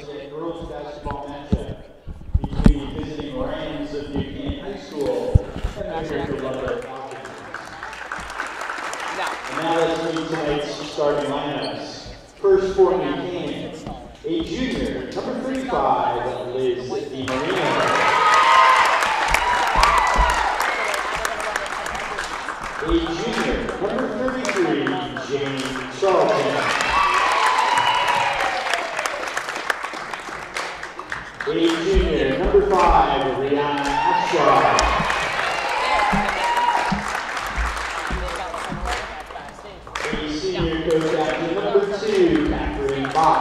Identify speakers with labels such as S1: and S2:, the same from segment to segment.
S1: a girls basketball matchup between the visiting Rams of Canaan High School and the Ludlowe Falcons. And now let's meet tonight's starting lineups. First for Canaan, a junior, number 35, Liz DiMarino. A junior, number 33, Jane Charlton. A junior, number 5, Rihanna Ashcroft. A senior coach captain, number 2, Catherine Bach.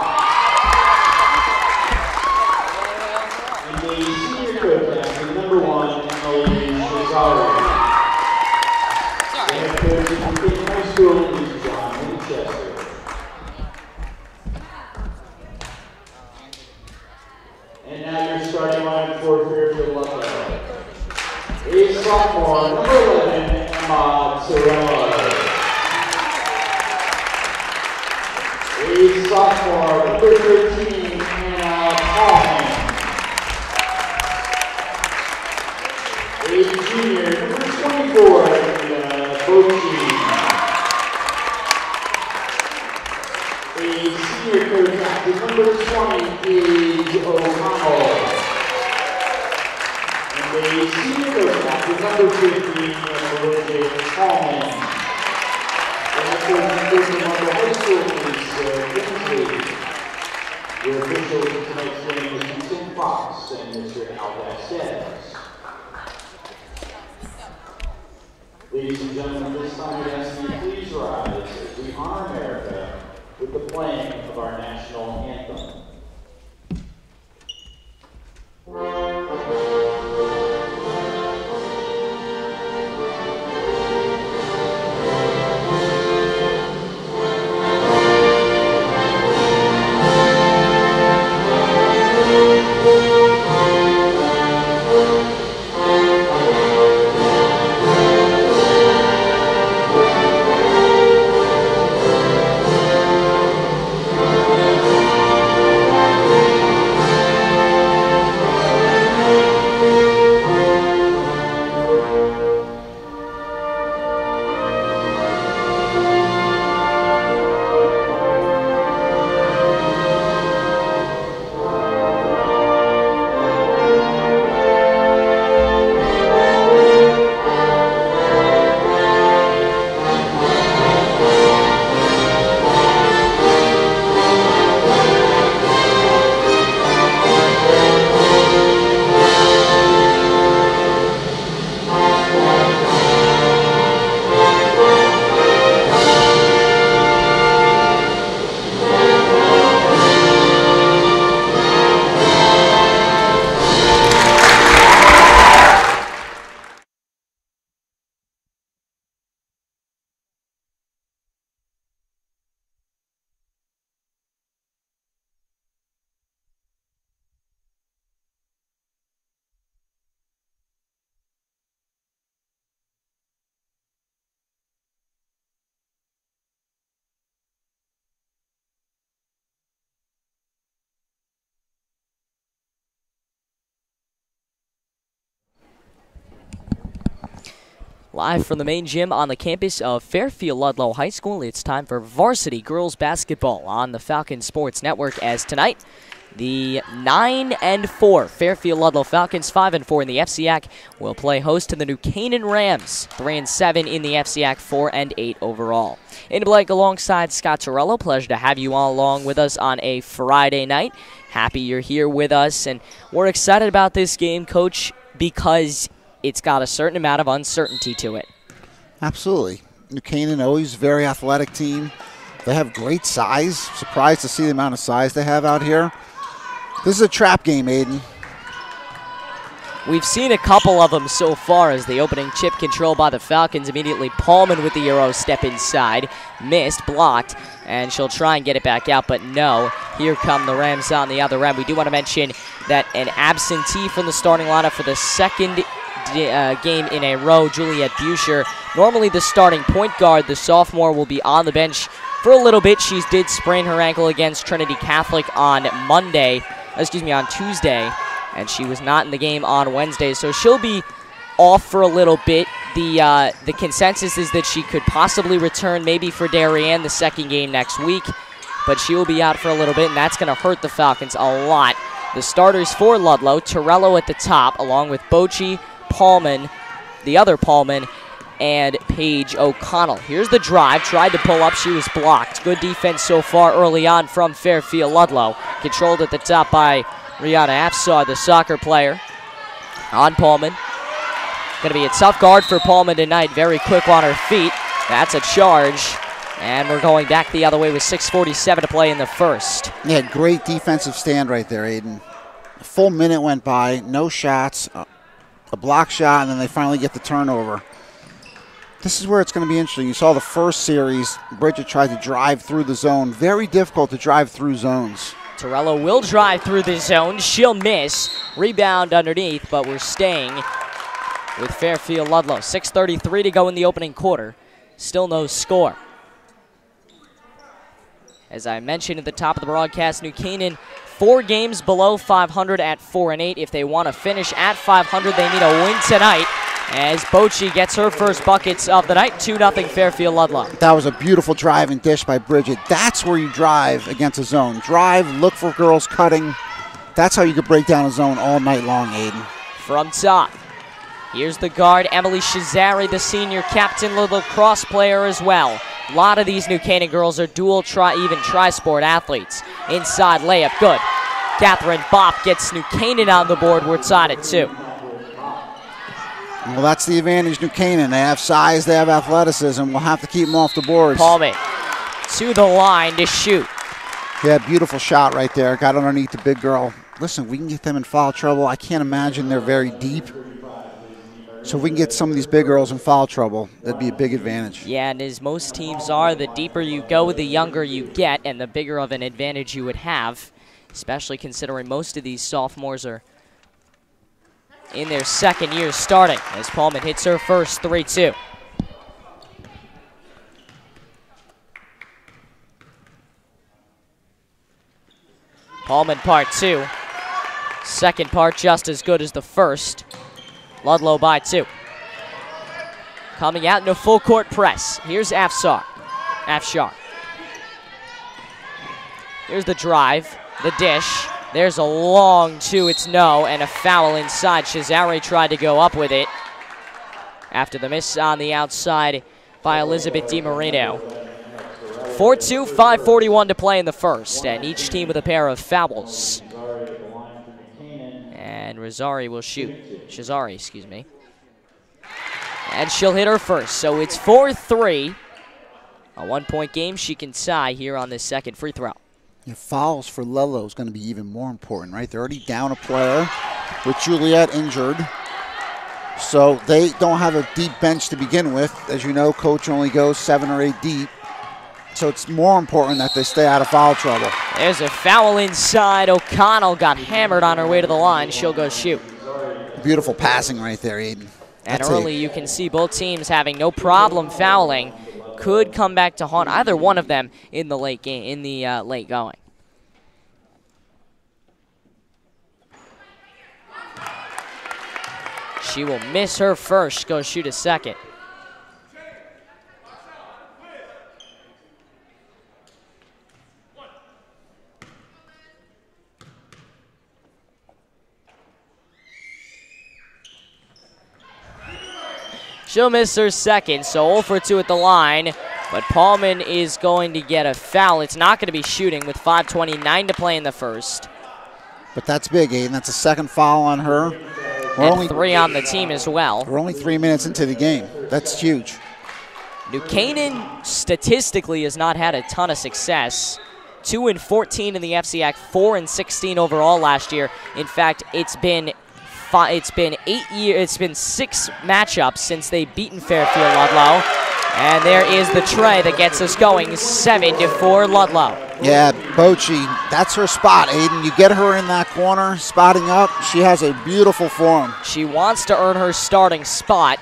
S1: And a senior coach captain, number 1, Emily Shazari. The head coach of Canaan High School is John Winchester. And now your starting line for Fairfield Ludlowe. A sophomore, number 11, Emma Torello. A sophomore, number 13, Anna Paulman. A junior, number 24, Anna Bochi. A senior coach captain, number 20, Gage O'Connell. And a senior coach captain, number 15, Elizabeth Paulman. And that's what the Ludlowe High School is Kingsley. Your officials in tonight's game is Houston Fox and Mr. Al Vasquez. Ladies and gentlemen, this time we ask you to please rise as we honor America with the playing of our national anthem.
S2: Live from the main gym on the campus of Fairfield Ludlowe High School, it's time for varsity girls basketball on the Falcon Sports Network, as tonight the 9-4 Fairfield Ludlowe Falcons, 5-4 in the FCAC, will play host to the New Canaan Rams, 3-7 in the FCAC, 4-8 overall. In Blake alongside Scott Torello, pleasure to have you all along with us on a Friday night. Happy you're here with us, and we're excited about this game, Coach, because it's got a certain amount of uncertainty to it.
S3: Absolutely. New Canaan, always a very athletic team. They have great size. Surprised to see the amount of size they have out here. This is a trap game, Aiden.
S2: We've seen a couple of them so far as the opening chip control by the Falcons. Immediately Paulman with the Euro step inside. Missed, blocked, and she'll try and get it back out, but no. Here come the Rams on the other end. We do want to mention that an absentee from the starting lineup for the second game in a row, Juliet Buscher. Normally the starting point guard, the sophomore, will be on the bench for a little bit. She did sprain her ankle against Trinity Catholic on Tuesday, and she was not in the game on Wednesday, so she'll be off for a little bit. The consensus is that she could possibly return maybe for Darien the second game next week, but she will be out for a little bit, and that's going to hurt the Falcons a lot. The starters for Ludlowe, Torello at the top, along with Bochy, Paulman, the other Paulman, and Paige O'Connell. Here's the drive. Tried to pull up. She was blocked. Good defense so far early on from Fairfield Ludlowe. Controlled at the top by Rihanna Afsar, the soccer player. On Paulman. Going to be a tough guard for Paulman tonight. Very quick on her feet. That's a charge. And we're going back the other way with 6:47 to play in the first.
S3: Yeah, great defensive stand right there, Aiden. A full minute went by. No shots. A block shot, and then they finally get the turnover. This is where it's going to be interesting. You saw the first series, Bridget tried to drive through the zone. Very difficult to drive through zones.
S2: Torello will drive through the zone. She'll miss. Rebound underneath, but we're staying with Fairfield Ludlowe. 6:33 to go in the opening quarter. Still no score. As I mentioned at the top of the broadcast, New Canaan 4 games below 500 at 4-8. If they want to finish at 500, they need a win tonight, as Bochy gets her first buckets of the night. 2-0 Fairfield Ludlowe.
S3: That was a beautiful drive and dish by Bridget. That's where you drive against a zone. Drive, look for girls cutting. That's how you could break down a zone all night long, Aiden.
S2: From top, here's the guard, Emily Shazari, the senior captain, little cross player as well. A lot of these New Canaan girls are dual, even tri-sport athletes. Inside layup, good. Catherine Bopp gets New Canaan on the board. We're tied at 2.
S3: Well, that's the advantage New Canaan. They have size, they have athleticism. We'll have to keep them off the boards.
S2: Palmy to the line to shoot.
S3: Yeah, beautiful shot right there. Got underneath the big girl. Listen, we can get them in foul trouble. I can't imagine they're very deep. So if we can get some of these big girls in foul trouble, that'd be a big advantage.
S2: Yeah, and as most teams are, the deeper you go, the younger you get, and the bigger of an advantage you would have, especially considering most of these sophomores are in their second year starting, as Paulman hits her first 3-2. Paulman part 2. Second part just as good as the first. Ludlowe by 2. Coming out in a full court press. Here's Afshar. Here's the drive, the dish. There's a long 2, it's no, and a foul inside. Shazari tried to go up with it after the miss on the outside by Elizabeth DiMarino. 4-2, 5:41 to play in the first, and each team with a pair of fouls. And Shazari will shoot. Shazari, excuse me. And she'll hit her first, so it's 4-3. A 1-point game. She can tie here on this second free throw.
S3: Your fouls for Ludlowe is going to be even more important, right? They're already down a player with Juliet injured. So they don't have a deep bench to begin with. As you know, coach only goes 7 or 8 deep. So it's more important that they stay out of foul trouble.
S2: There's a foul inside. O'Connell got hammered on her way to the line. She'll go shoot.
S3: Beautiful passing right there, Aiden.
S2: And early you can see both teams having no problem fouling. Could come back to haunt either one of them in the late game, late going. She will miss her first, go shoot a second. She'll miss her second, so 0 for 2 at the line. But Paulman is going to get a foul. It's not going to be shooting with 5:29 to play in the first.
S3: But that's big, Aiden. That's a second foul on her.
S2: And only 3 on the team as well.
S3: We're only 3 minutes into the game. That's huge.
S2: New Canaan statistically has not had a ton of success. 2-14 in the FCAC, 4-16 overall last year. In fact, it's been 8 years. It's been 6 matchups since they've beaten Fairfield Ludlowe. And there is the tray that gets us going, 7-4 Ludlowe.
S3: Yeah, Bochy, that's her spot, Aiden. You get her in that corner, spotting up. She has a beautiful form.
S2: She wants to earn her starting spot.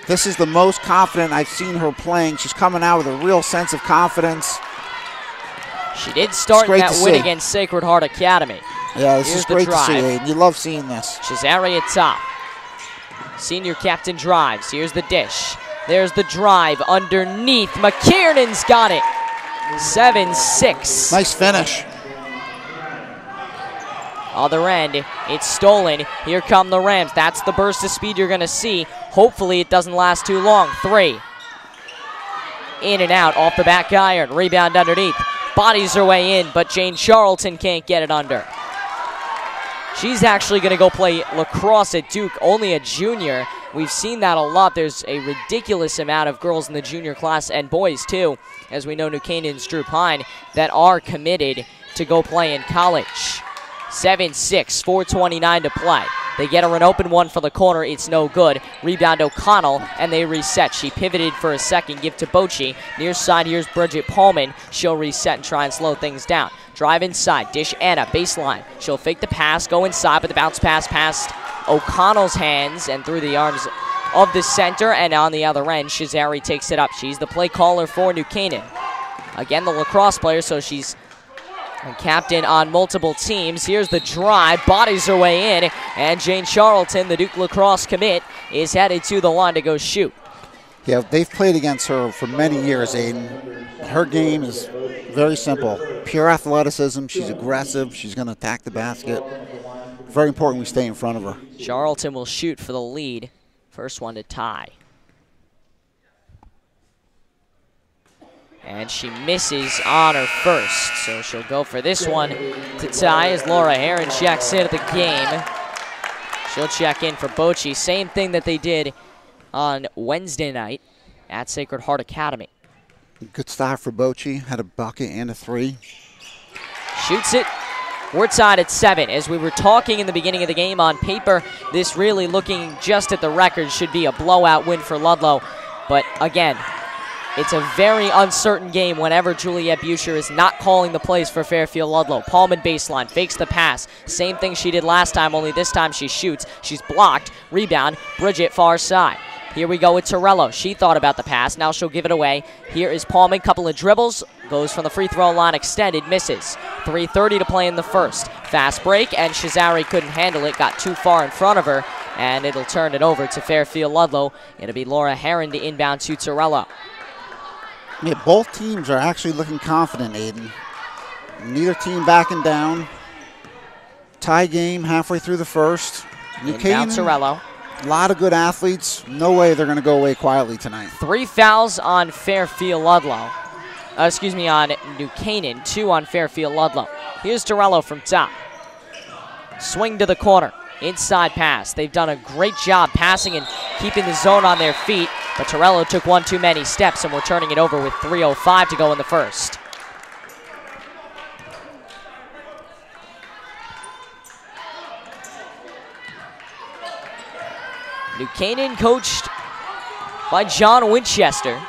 S3: This is the most confident I've seen her playing. She's coming out with a real sense of confidence.
S2: She did start in that win against Sacred Heart Academy.
S3: Yeah, this is great to see, Aiden. You love seeing this.
S2: Cesare at top. Senior captain drives. Here's the dish. There's the drive underneath. McKiernan's got it. 7-6.
S3: Nice finish.
S2: Other end, it's stolen. Here come the Rams. That's the burst of speed you're going to see. Hopefully it doesn't last too long. 3. In and out off the back iron. Rebound underneath. Bodies her way in, but Jane Charlton can't get it under. She's actually going to go play lacrosse at Duke, only a junior. We've seen that a lot. There's a ridiculous amount of girls in the junior class, and boys too, as we know New Canaan's Drew Pine, that are committed to go play in college. 7-6, 4:29 to play. They get her an open one for the corner. It's no good. Rebound O'Connell, and they reset. She pivoted for a second. Give to Bochy. Near side, here's Bridget Pullman. She'll reset and try and slow things down. Drive inside. Dish Anna. Baseline. She'll fake the pass. Go inside, but the bounce pass past O'Connell's hands and through the arms of the center. And on the other end, Cesare takes it up. She's the play caller for New Canaan. Again, the lacrosse player, so she's captain on multiple teams. Here's the drive, bodies her way in, and Jane Charlton, the Duke lacrosse commit, is headed to the line to go shoot.
S3: Yeah, they've played against her for many years, Aiden. Her game is very simple. Pure athleticism. She's aggressive. She's going to attack the basket. Very important we stay in front of her.
S2: Charlton will shoot for the lead. First one to tie. And she misses on her first, so she'll go for this one to tie as Laura Heron checks in at the game. She'll check in for Bochy. Same thing that they did on Wednesday night at Sacred Heart Academy.
S3: Good start for Bochy. Had a bucket and a 3.
S2: Shoots it. We're tied at 7. As we were talking in the beginning of the game, on paper, this really, looking just at the record, should be a blowout win for Ludlowe. But again, it's a very uncertain game whenever Juliette Buescher is not calling the plays for Fairfield Ludlowe. Pullman baseline, fakes the pass. Same thing she did last time, only this time she shoots. She's blocked. Rebound, Bridget far side. Here we go with Torello. She thought about the pass. Now she'll give it away. Here is Pullman. Couple of dribbles. Goes from the free throw line extended. Misses. 3:30 to play in the first. Fast break, and Cesare couldn't handle it. Got too far in front of her, and it'll turn it over to Fairfield Ludlowe. It'll be Laura Heron to inbound to Torello.
S3: Yeah, both teams are actually looking confident, Aiden. Neither team backing down. Tie game halfway through the first. New Canaan,
S2: Torello.
S3: a lot of good athletes. No way they're going to go away quietly tonight.
S2: 3 fouls on Fairfield Ludlowe. On New Canaan. 2 on Fairfield Ludlowe. Here's Torello from top. Swing to the corner. Inside pass. They've done a great job passing and keeping the zone on their feet, but Torello took one too many steps, and we're turning it over with 3:05 to go in the first. New Canaan coached by John Winchester.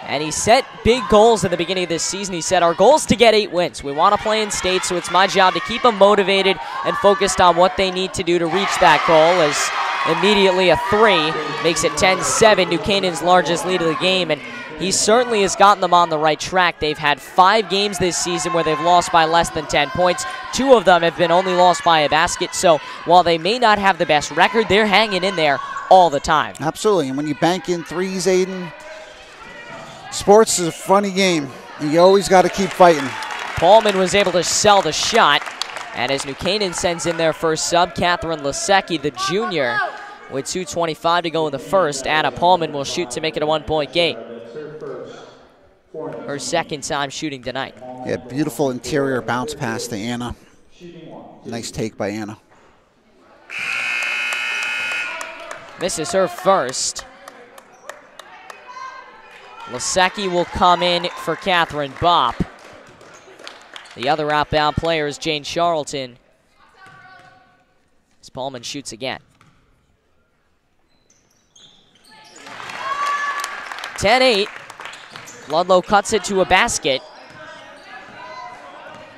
S2: And he set big goals at the beginning of this season. He said, our goal is to get 8 wins. We want to play in state, so it's my job to keep them motivated and focused on what they need to do to reach that goal. As immediately a 3 makes it 10-7, New Canaan's largest lead of the game. And he certainly has gotten them on the right track. They've had 5 games this season where they've lost by less than 10 points. 2 of them have been only lost by a basket. So while they may not have the best record, they're hanging in there all the time.
S3: Absolutely. And when you bank in 3s, Aiden, sports is a funny game. You always got to keep fighting.
S2: Pullman was able to sell the shot. And as New Canaan sends in their first sub, Catherine Lasecki, the junior, with 2:25 to go in the first. Anna Pullman will shoot to make it a 1-point game. Her second time shooting tonight.
S3: Yeah, beautiful interior bounce pass to Anna. Nice take by Anna.
S2: Misses her first. Lasecki will come in for Catherine Bopp. The other outbound player is Jane Charlton. As Pullman shoots again. 10-8. Ludlowe cuts it to a basket.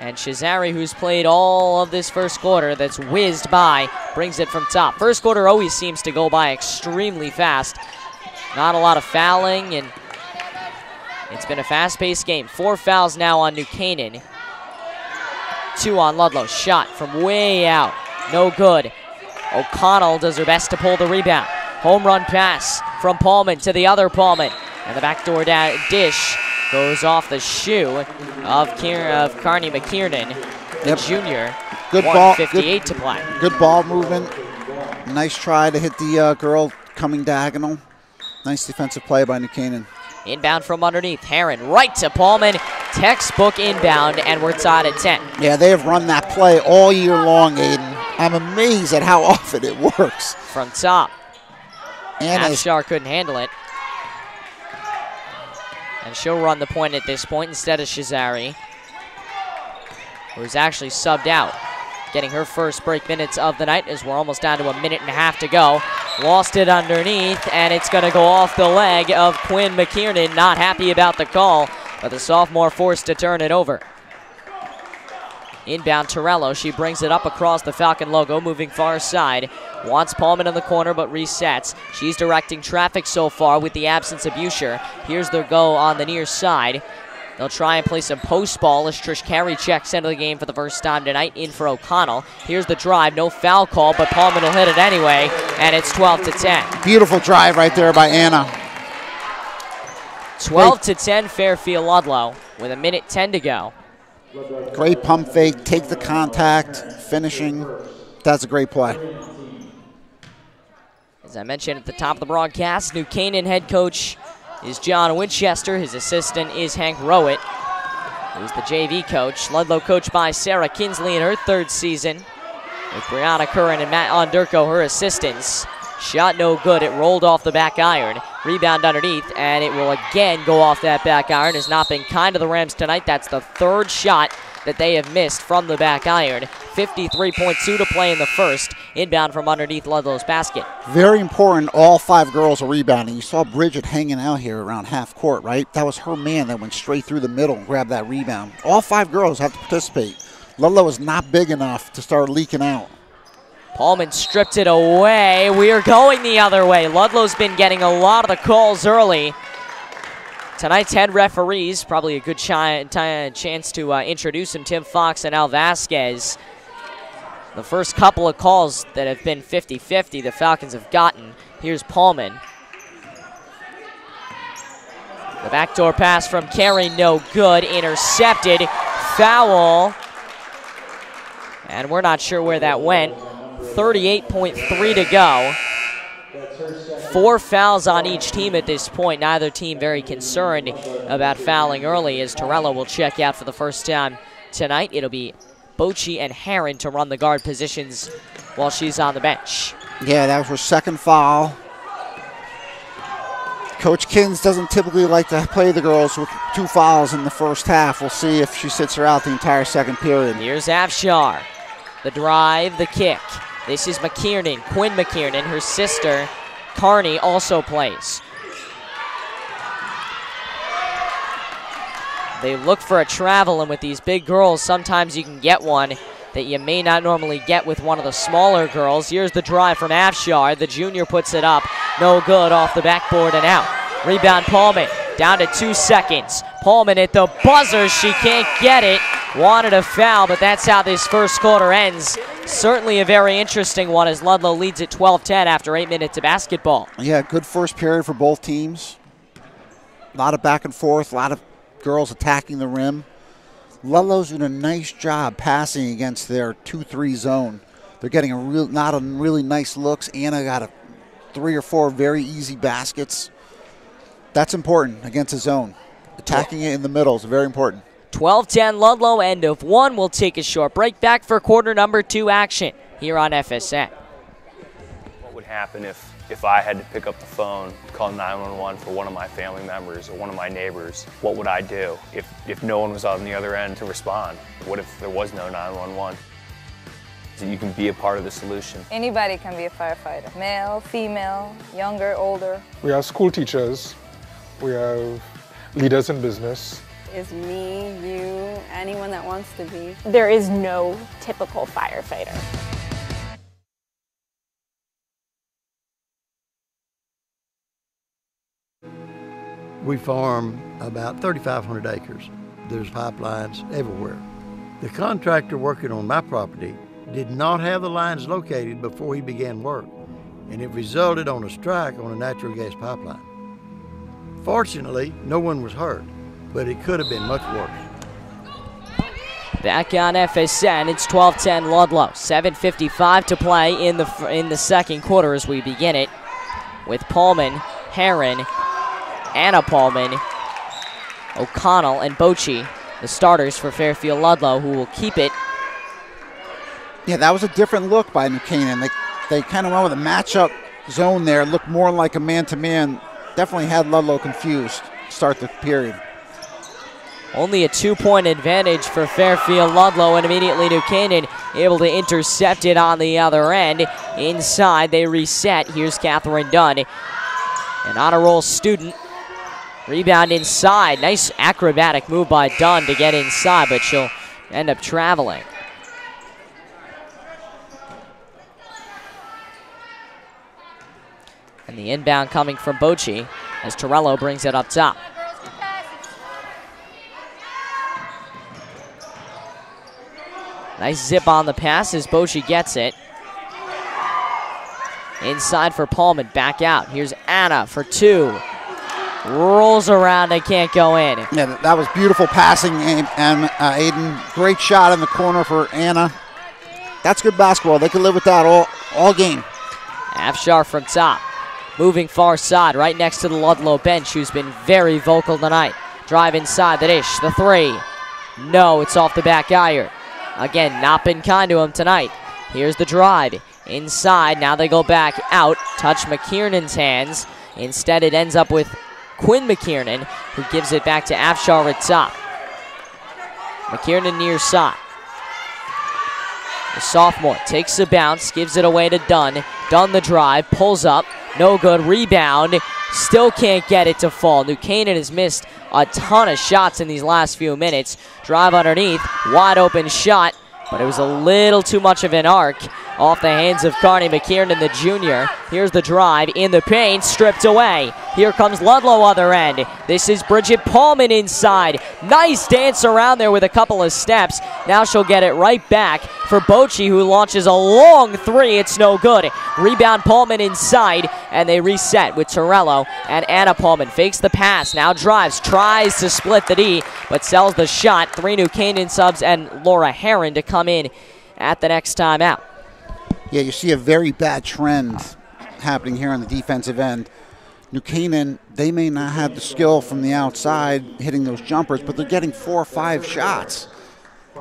S2: And Cesare, who's played all of this first quarter, that's whizzed by brings it from top. First quarter always seems to go by extremely fast. Not a lot of fouling, and it's been a fast-paced game. 4 fouls now on New Canaan. 2 on Ludlowe. Shot from way out. No good. O'Connell does her best to pull the rebound. Home run pass from Paulman to the other Paulman. And the backdoor dish goes off the shoe of Carney McKiernan, the junior.
S3: Good ball.
S2: 1:58 to play.
S3: Good ball movement. Nice try to hit the girl coming diagonal. Nice defensive play by New Canaan.
S2: Inbound from underneath. Herron right to Paulman. Textbook inbound, and we're tied at 10.
S3: Yeah, they have run that play all year long, Aiden. I'm amazed at how often it works.
S2: From top.
S3: And
S2: Afshar couldn't handle it. And she'll run the point at this point instead of Shazari, who's actually subbed out, getting her first break minutes of the night as we're almost down to 1.5 minutes to go. Lost it underneath, and it's going to go off the leg of Quinn McKiernan. Not happy about the call, but the sophomore forced to turn it over. Inbound Torello. She brings it up across the Falcon logo, moving far side. Wants Paulman in the corner, but resets. She's directing traffic so far with the absence of Buscher. Here's the go on the near side. They'll try and play some post ball as Trish Carey checks into the game for the first time tonight, in for O'Connell. Here's the drive, no foul call, but Paulman will hit it anyway, and it's 12-10.
S3: Beautiful drive right there by Anna.
S2: 12-10 Fairfield Ludlowe with 1:10 to go.
S3: Great pump fake, take the contact, finishing. That's a great play.
S2: As I mentioned at the top of the broadcast, New Canaan head coach is John Winchester. His assistant is Hank Rowett, who's the JV coach. Ludlowe coached by Sarah Kinsley in her 3rd season, with Brianna Curran and Matt Ondurko, her assistants. Shot no good. It rolled off the back iron. Rebound underneath, and it will again go off that back iron. Has not been kind to the Rams tonight. That's the 3rd shot that they have missed from the back iron. 53.2 to play in the first. Inbound from underneath Ludlow's basket.
S3: Very important, all 5 girls are rebounding. You saw Bridget hanging out here around half court, right? That was her man that went straight through the middle and grabbed that rebound. All 5 girls have to participate. Ludlowe is not big enough to start leaking out.
S2: Paulman stripped it away. We are going the other way. Ludlow's been getting a lot of the calls early. Tonight's head referees, probably a good chance to introduce them, Tim Fox and Al Vasquez. The first couple of calls that have been 50-50 the Falcons have gotten. Here's Paulman. The backdoor pass from Carey, no good. Intercepted. Foul. And we're not sure where that went. 38.3 to go. 4 fouls on each team at this point. Neither team very concerned about fouling early, as Torello will check out for the first time tonight. It'll be Bochy and Herron to run the guard positions while she's on the bench.
S3: Yeah, that was her 2nd foul. Coach Kins doesn't typically like to play the girls with 2 fouls in the first half. We'll see if she sits her out the entire 2nd period.
S2: Here's Afshar. The drive, the kick. This is McKiernan, Quinn McKiernan. Her sister, Carney, also plays. They look for a travel, and with these big girls, sometimes you can get one that you may not normally get with one of the smaller girls. Here's the drive from Afshar. The junior puts it up. No good, off the backboard and out. Rebound Paulman, down to 2 seconds. Paulman at the buzzer, she can't get it. Wanted a foul, but that's how this first quarter ends. Certainly a very interesting one as Ludlowe leads at 12-10 after 8 minutes of basketball.
S3: Yeah, good first period for both teams. A lot of back and forth, a lot of girls attacking the rim. Ludlowe's doing a nice job passing against their 2-3 zone. They're getting not a really nice looks. Anna got 3 or 4 very easy baskets. That's important against a zone. Attacking it in the middle is very important.
S2: 12-10 Ludlowe, end of 1. We'll take a short break. Back for quarter number 2 action here on FSN.
S4: What would happen if I had to pick up the phone, call 911 for one of my family members or one of my neighbors? What would I do if no one was on the other end to respond? What if there was no 911? So you can be a part of the solution.
S5: Anybody can be a firefighter. Male, female, younger, older.
S6: We have school teachers. We have leaders in business.
S7: Is me, you, anyone that wants to be.
S8: There is no typical firefighter. We farm about 3,500 acres. There's pipelines everywhere. The contractor working on my property did not have the lines located before he began work, and it resulted on a strike on a natural gas pipeline. Fortunately, no one was hurt, but it could have been much worse.
S2: Back on FSN, it's 12-10 Ludlowe. 7:55 to play in the second quarter as we begin it, with Pullman, Herron, Anna Pullman, O'Connell, and Bochy, the starters for Fairfield Ludlowe, who will keep it.
S3: Yeah, that was a different look by New Canaan. They kind of went with a matchup zone there, looked more like a man-to-man. Definitely had Ludlowe confused to start the period.
S2: Only a 2-point advantage for Fairfield Ludlowe, and immediately New Canaan able to intercept it on the other end. Inside, they reset. Here's Catherine Dunn, an honor roll student. Rebound inside. Nice acrobatic move by Dunn to get inside, but she'll end up traveling. And the inbound coming from Bochy as Torello brings it up top. Nice zip on the pass as Bochy gets it. Inside for Pullman, back out. Here's Anna for two. Rolls around and can't go in.
S3: Yeah, that was beautiful passing, Aiden. Great shot in the corner for Anna. That's good basketball. They can live with that all game.
S2: Afshar from top. Moving far side, right next to the Ludlowe bench, who's been very vocal tonight. Drive inside the dish, the three. No, it's off the back iron. Again, not been kind to him tonight. Here's the drive. Inside, now they go back out. Touch McKiernan's hands. Instead, it ends up with Quinn McKiernan, who gives it back to Afshar at top. McKiernan near side. The sophomore takes a bounce, gives it away to Dunn. Dunn the drive, pulls up. No good, rebound, still can't get it to fall. New Canaan has missed a ton of shots in these last few minutes. Drive underneath, wide open shot, but it was a little too much of an arc off the hands of Carney McKiernan, the junior. Here's the drive in the paint, stripped away. Here comes Ludlowe other end. This is Bridget Pullman inside. Nice dance around there with a couple of steps. Now she'll get it right back for Bochy, who launches a long three. It's no good. Rebound Pullman inside, and they reset with Torello and Anna Pullman. Fakes the pass, now drives, tries to split the D, but sells the shot. Three New Canaan subs and Laura Herron to come in at the next timeout.
S3: Yeah, you see a very bad trend happening here on the defensive end. New Canaan, they may not have the skill from the outside hitting those jumpers, but they're getting 4 or 5 shots.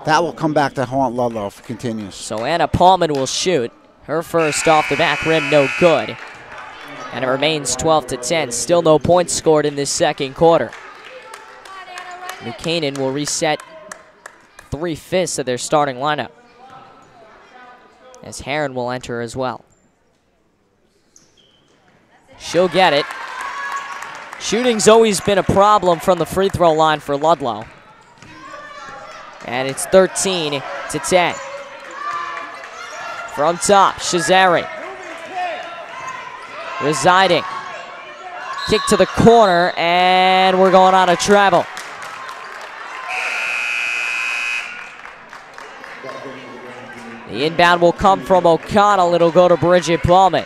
S3: That will come back to haunt Ludlowe if it continues.
S2: So Anna Pullman will shoot. Her first off the back rim, no good. And it remains 12-10. Still no points scored in this second quarter. New Canaan will reset 3/5 of their starting lineup, as Herron will enter as well. She'll get it. Shooting's always been a problem from the free throw line for Ludlowe. And it's 13-10. From top, Shazari. Residing. Kick to the corner, and we're going on a travel. The inbound will come from O'Connell. It'll go to Bridget Pullman.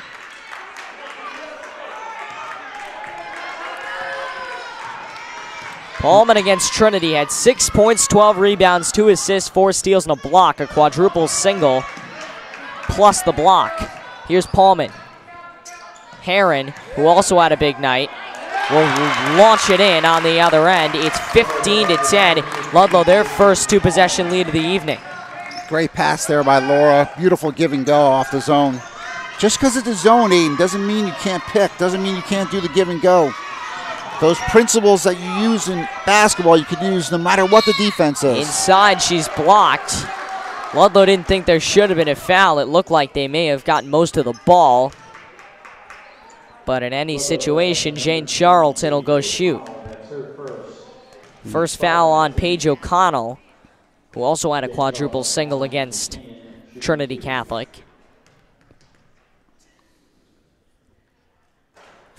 S2: Pullman against Trinity had 6 points, 12 rebounds, 2 assists, 4 steals, and a block. A quadruple single plus the block. Here's Pullman. Herron, who also had a big night, will launch it in on the other end. It's 15-10. Ludlowe, their first 2-possession lead of the evening.
S3: Great pass there by Laura. Beautiful give and go off the zone. Just because it's a zone, Aiden, doesn't mean you can't pick. Doesn't mean you can't do the give and go. Those principles that you use in basketball, you could use no matter what the defense is.
S2: Inside, she's blocked. Ludlowe didn't think there should have been a foul. It looked like they may have gotten most of the ball. But in any situation, Jane Charlton will go shoot. First foul on Paige O'Connell, who also had a quadruple single against Trinity Catholic.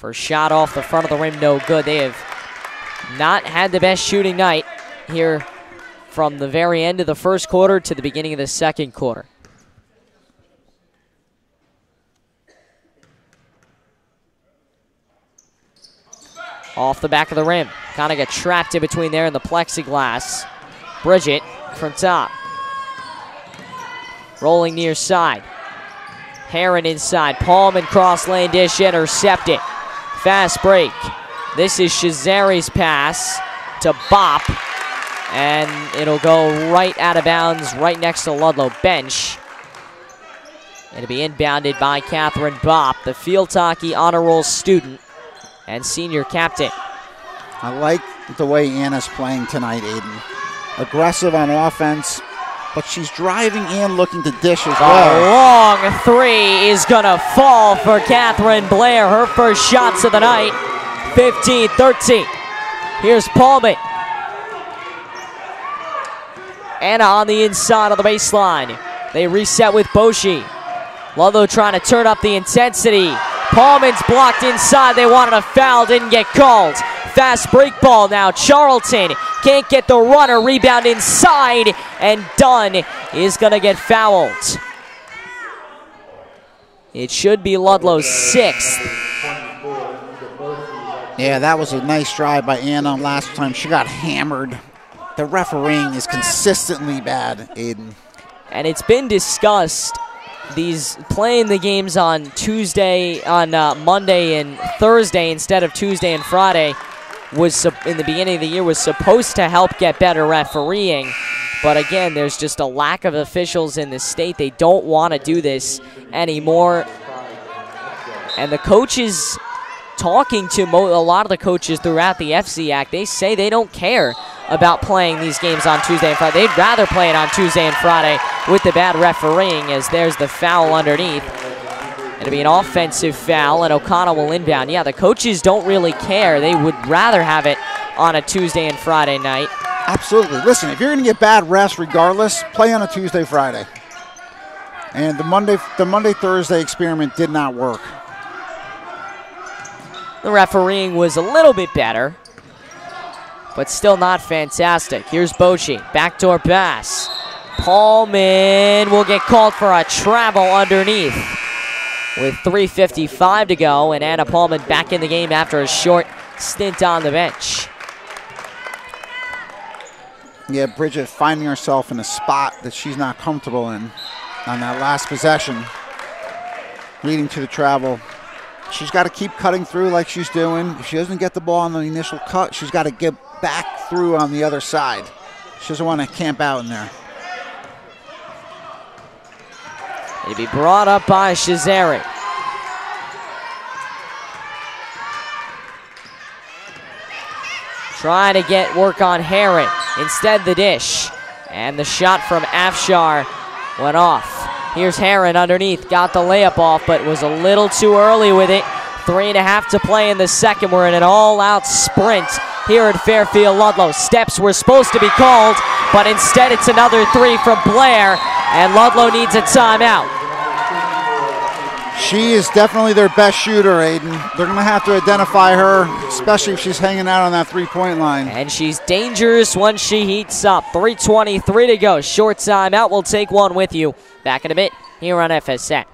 S2: First shot off the front of the rim, no good. They have not had the best shooting night here from the very end of the first quarter to the beginning of the second quarter. Off the back of the rim. Kind of got trapped in between there in the plexiglass. Bridget from top. Rolling near side. Heron inside. Paulman cross lane dish intercepted. Fast break. This is Shazari's pass to Bop. And it'll go right out of bounds right next to Ludlowe bench. It'll be inbounded by Catherine Bop, the field hockey honor roll student and senior captain.
S3: I like the way Anna's playing tonight, Aiden. Aggressive on offense, but she's driving and looking to dish as well.
S2: A long three is gonna fall for Catherine Blair. Her first shots of the night, 15-13. Here's Paulman. Anna on the inside of the baseline. They reset with Boshi. Ludlowe trying to turn up the intensity. Paulman's blocked inside. They wanted a foul, didn't get called. Fast break ball now. Charlton can't get the runner. Rebound inside, and Dunn is going to get fouled. It should be Ludlowe's 6th.
S3: Yeah, that was a nice drive by Anna last time. She got hammered. The refereeing is consistently bad, Aiden.
S2: And it's been discussed, these playing the games on Monday and Thursday instead of Tuesday and Friday was in the beginning of the year was supposed to help get better refereeing. But again, there's just a lack of officials in the state. They don't want to do this anymore. And the coaches, talking to a lot of the coaches throughout the FCAC, they say they don't care about playing these games on Tuesday and Friday. They'd rather play it on Tuesday and Friday with the bad refereeing, as there's the foul underneath. It'll be an offensive foul, and O'Connell will inbound. Yeah, the coaches don't really care. They would rather have it on a Tuesday and Friday night.
S3: Absolutely. Listen, if you're going to get bad refs regardless, play on a Tuesday, Friday. And the Monday-Thursday experiment did not work.
S2: The refereeing was a little bit better, but still not fantastic. Here's Boshi, backdoor pass. Paulman will get called for a travel underneath with 3:55 to go, and Anna Paulman back in the game after a short stint on the bench.
S3: Yeah, Bridget finding herself in a spot that she's not comfortable in on that last possession, leading to the travel. She's got to keep cutting through like she's doing. If she doesn't get the ball on the initial cut, she's got to get back through on the other side. She doesn't want to camp out in there.
S2: It'll be brought up by Shazari. Trying to get work on Heron. Instead, the dish. And the shot from Afshar went off. Here's Heron underneath. Got the layup off, but was a little too early with it. 3.5 to play in the second. We're in an all-out sprint here at Fairfield Ludlowe. Steps were supposed to be called, but instead it's another three from Blair, and Ludlowe needs a timeout.
S3: She is definitely their best shooter, Aiden. They're going to have to identify her, especially if she's hanging out on that three-point line.
S2: And she's dangerous once she heats up. 3:23 to go. Short timeout. We'll take one with you. Back in a bit here on FSN.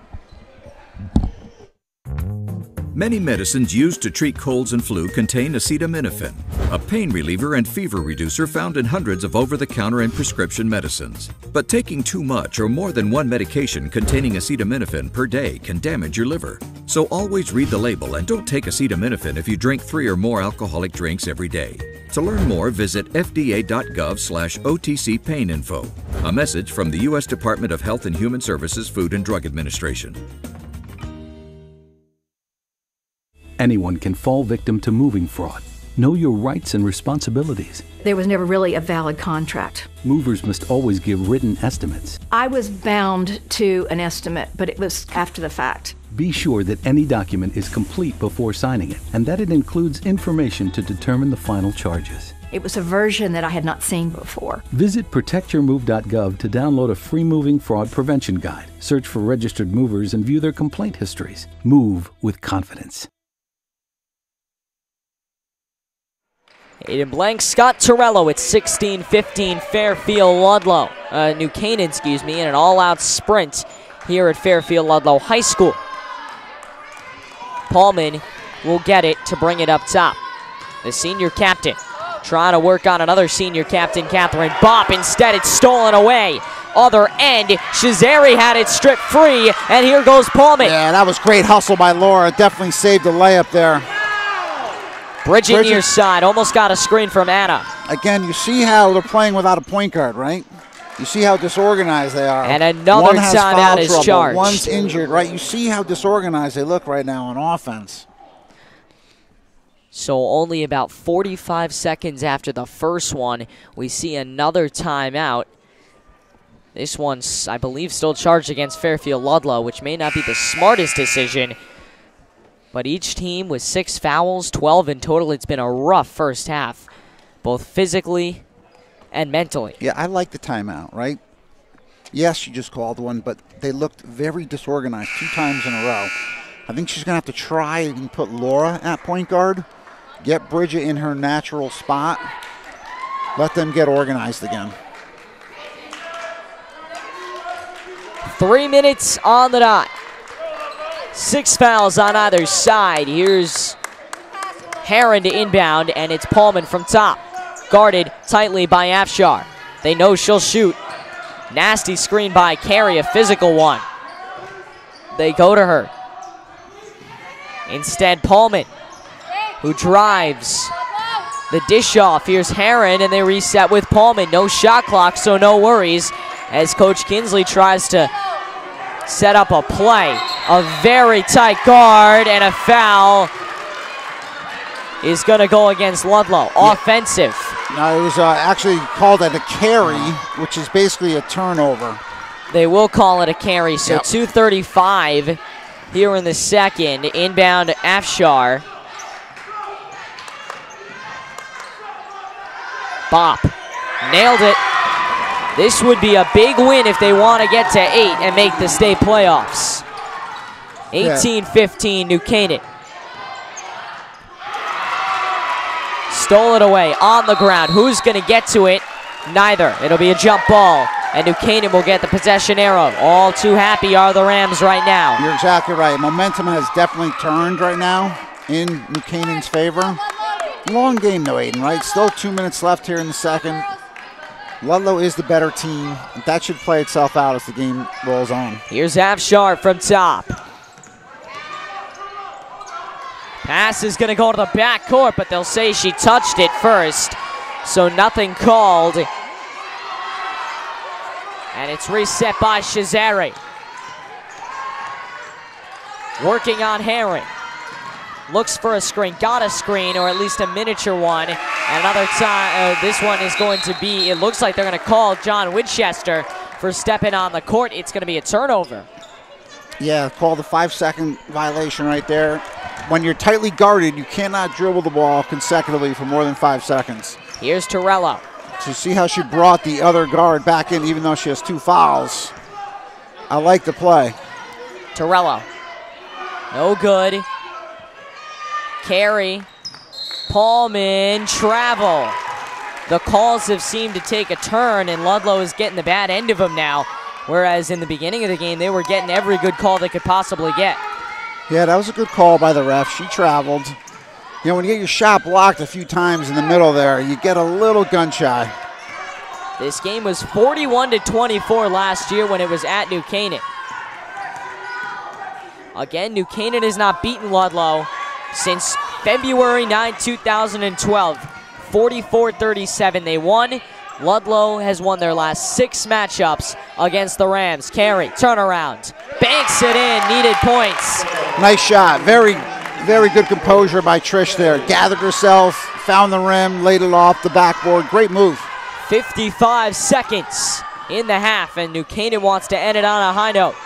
S9: Many medicines used to treat colds and flu contain acetaminophen, a pain reliever and fever reducer found in hundreds of over-the-counter and prescription medicines. But taking too much or more than one medication containing acetaminophen per day can damage your liver. So always read the label and don't take acetaminophen if you drink 3 or more alcoholic drinks every day. To learn more, visit fda.gov/OTC pain info. A message from the U.S. Department of Health and Human Services Food and Drug Administration.
S10: Anyone can fall victim to moving fraud. Know your rights and responsibilities.
S11: There was never really a valid contract.
S10: Movers must always give written estimates.
S11: I was bound to an estimate, but it was after the fact.
S10: Be sure that any document is complete before signing it, and that it includes information to determine the final charges.
S11: It was a version that I had not seen before.
S10: Visit protectyourmove.gov to download a free moving fraud prevention guide. Search for registered movers and view their complaint histories. Move with confidence.
S2: Aiden Blank, Scott Torello. It's 16-15 Fairfield Ludlowe. New Canaan, excuse me, in an all-out sprint here at Fairfield Ludlowe High School. Paulman will get it to bring it up top. The senior captain trying to work on another senior captain, Catherine Bopp. Instead, it's stolen away. Other end, Shazari had it stripped free, and here goes Paulman.
S3: Yeah, that was great hustle by Laura. Definitely saved the layup there.
S2: Bridget near side, almost got a screen from Anna.
S3: Again, you see how they're playing without a point guard, right? You see how disorganized they are.
S2: And another timeout is charged.
S3: One's injured, right? You see how disorganized they look right now on offense.
S2: So only about 45 seconds after the first one, we see another timeout. This one's, I believe, still charged against Fairfield Ludlowe, which may not be the smartest decision. But each team with 6 fouls, 12 in total. It's been a rough first half, both physically and mentally.
S3: Yeah, I like the timeout, right? Yes, you just called one, but they looked very disorganized 2 times in a row. I think she's going to have to try and put Laura at point guard, get Bridget in her natural spot, let them get organized again.
S2: 3 minutes on the dot. 6 fouls on either side. Here's Heron to inbound, and it's Paulman from top. Guarded tightly by Afshar. They know she'll shoot. Nasty screen by Carey, a physical one. They go to her. Instead, Paulman, who drives the dish off. Here's Heron, and they reset with Paulman. No shot clock, so no worries, as Coach Kinsley tries to set up a play. A very tight guard, and a foul is going to go against Ludlowe. Yeah. Offensive.
S3: No, it was actually called a carry, which is basically a turnover.
S2: They will call it a carry, so yep. 2:35 here in the second. Inbound Afshar. Bopp nailed it. This would be a big win if they want to get to 8 and make the state playoffs. 18-15 New Canaan. Stole it away on the ground. Who's going to get to it? Neither. It'll be a jump ball, and New Canaan will get the possession arrow. All too happy are the Rams right now.
S3: You're exactly right. Momentum has definitely turned right now in New Canaan's favor. Long game though, Aiden, right? Still 2 minutes left here in the second. Ludlowe is the better team. That should play itself out as the game rolls on.
S2: Here's Afshar from top. Pass is going to go to the backcourt, but they'll say she touched it first, so nothing called. And it's reset by Shazari. Working on Herring. Looks for a screen, got a screen, or at least a miniature one. And another time, this one is going to be, it looks like they're going to call John Winchester for stepping on the court. It's going to be a turnover.
S3: Yeah, call the 5-second violation right there. When you're tightly guarded, you cannot dribble the ball consecutively for more than 5 seconds.
S2: Here's Torello.
S3: So see how she brought the other guard back in even though she has 2 fouls. I like the play.
S2: Torello. No good. Carey. Paulman. Travel. The calls have seemed to take a turn, and Ludlowe is getting the bad end of them now. Whereas in the beginning of the game, they were getting every good call they could possibly get.
S3: Yeah, that was a good call by the ref. She traveled. You know, when you get your shot blocked a few times in the middle there, you get a little gun shy.
S2: This game was 41-24 last year when it was at New Canaan. Again, New Canaan has not beaten Ludlowe since February 9, 2012. 44-37 they won. Ludlowe has won their last 6 matchups against the Rams. Carey, turnaround, banks it in, needed points.
S3: Nice shot. Very, very good composure by Trish there. Gathered herself, found the rim, laid it off the backboard. Great move.
S2: 55 seconds in the half, and New Canaan wants to end it on a high note.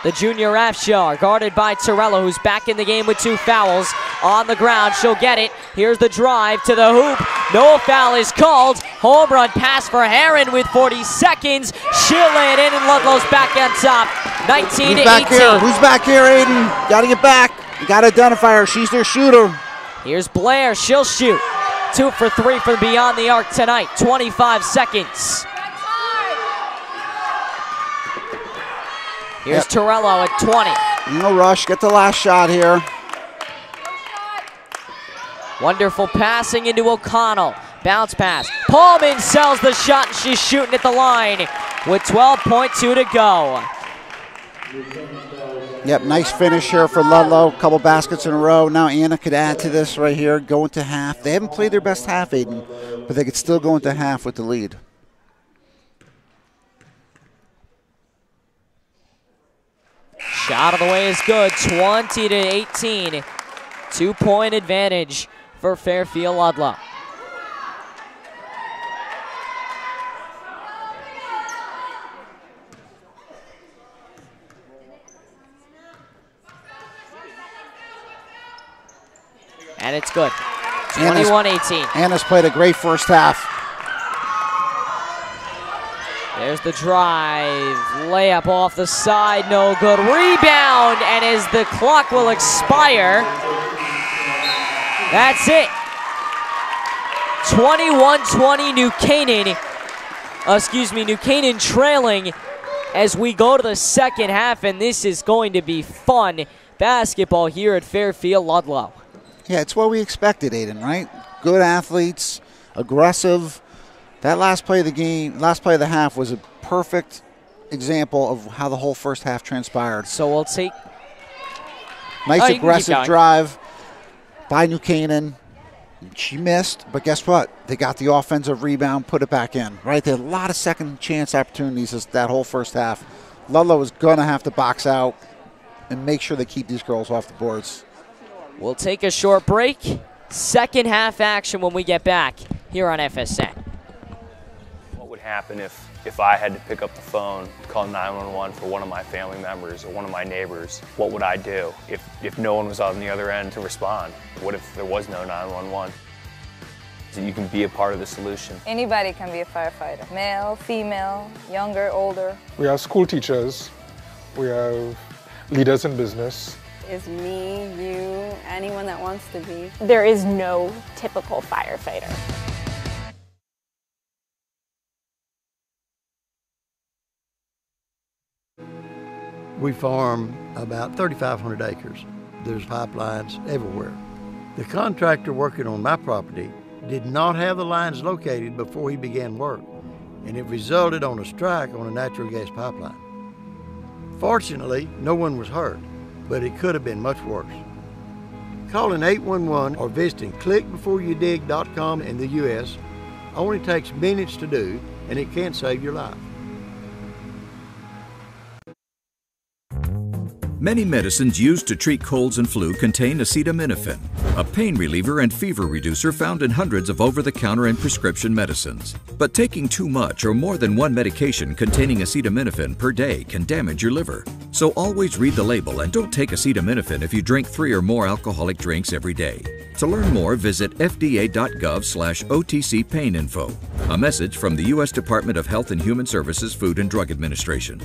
S2: The junior Afshar, guarded by Torello, who's back in the game with 2 fouls. On the ground, she'll get it. Here's the drive to the hoop. No foul is called. Home run pass for Heron with 40 seconds. She'll lay it in, and Ludlow's back on top. 19-18.
S3: Who's back here, Aiden? Got to get back. You got to identify her. She's their shooter.
S2: Here's Blair. She'll shoot. 2 for 3 for beyond the arc tonight. 25 seconds. Here's Torello at 20.
S3: No rush. Get the last shot here.
S2: Wonderful passing into O'Connell. Bounce pass. Paulman sells the shot, and she's shooting at the line with 12.2 to go.
S3: Yep, nice finish here for Ludlowe. Couple baskets in a row. Now Anna could add to this right here, go into half. They haven't played their best half, Aiden, but they could still go into half with the lead.
S2: Shot of the way is good, 20 to 18. 2-point advantage for Fairfield Ludlowe. And it's good. 21-18.
S3: Anna's played a great first half.
S2: There's the drive. Layup off the side, no good. Rebound, and as the clock will expire, that's it. 21-20 New Canaan trailing as we go to the second half, and this is going to be fun basketball here at Fairfield Ludlowe.
S3: Yeah, it's what we expected, Aiden, right? Good athletes, aggressive. That last play of the game, last play of the half was a perfect example of how the whole first half transpired.
S2: So we'll take...
S3: Nice aggressive drive by New Canaan. She missed, but guess what? They got the offensive rebound, put it back in. Right, they had a lot of second chance opportunities that whole first half. Ludlowe is going to have to box out and make sure they keep these girls off the boards.
S2: We'll take a short break. Second half action when we get back here on FSN.
S4: What would happen if I had to pick up the phone, call 911 for one of my family members or one of my neighbors? What would I do if no one was on the other end to respond? What if there was no 911? So you can be a part of the solution.
S5: Anybody can be a firefighter. Male, female, younger, older.
S6: We have school teachers. We have leaders in business.
S7: Is me, you, anyone that wants to be.
S12: There is no typical firefighter.
S8: We farm about 3,500 acres. There's pipelines everywhere. The contractor working on my property did not have the lines located before he began work, and it resulted on a strike on a natural gas pipeline. Fortunately, no one was hurt, but it could have been much worse. Calling 811 or visiting clickbeforeyoudig.com in the U.S. only takes minutes to do, and it can save your life.
S9: Many medicines used to treat colds and flu contain acetaminophen, a pain reliever and fever reducer found in hundreds of over-the-counter and prescription medicines. But taking too much or more than one medication containing acetaminophen per day can damage your liver. So always read the label and don't take acetaminophen if you drink 3 or more alcoholic drinks every day. To learn more, visit fda.gov/OTC pain info. A message from the U.S. Department of Health and Human Services Food and Drug Administration.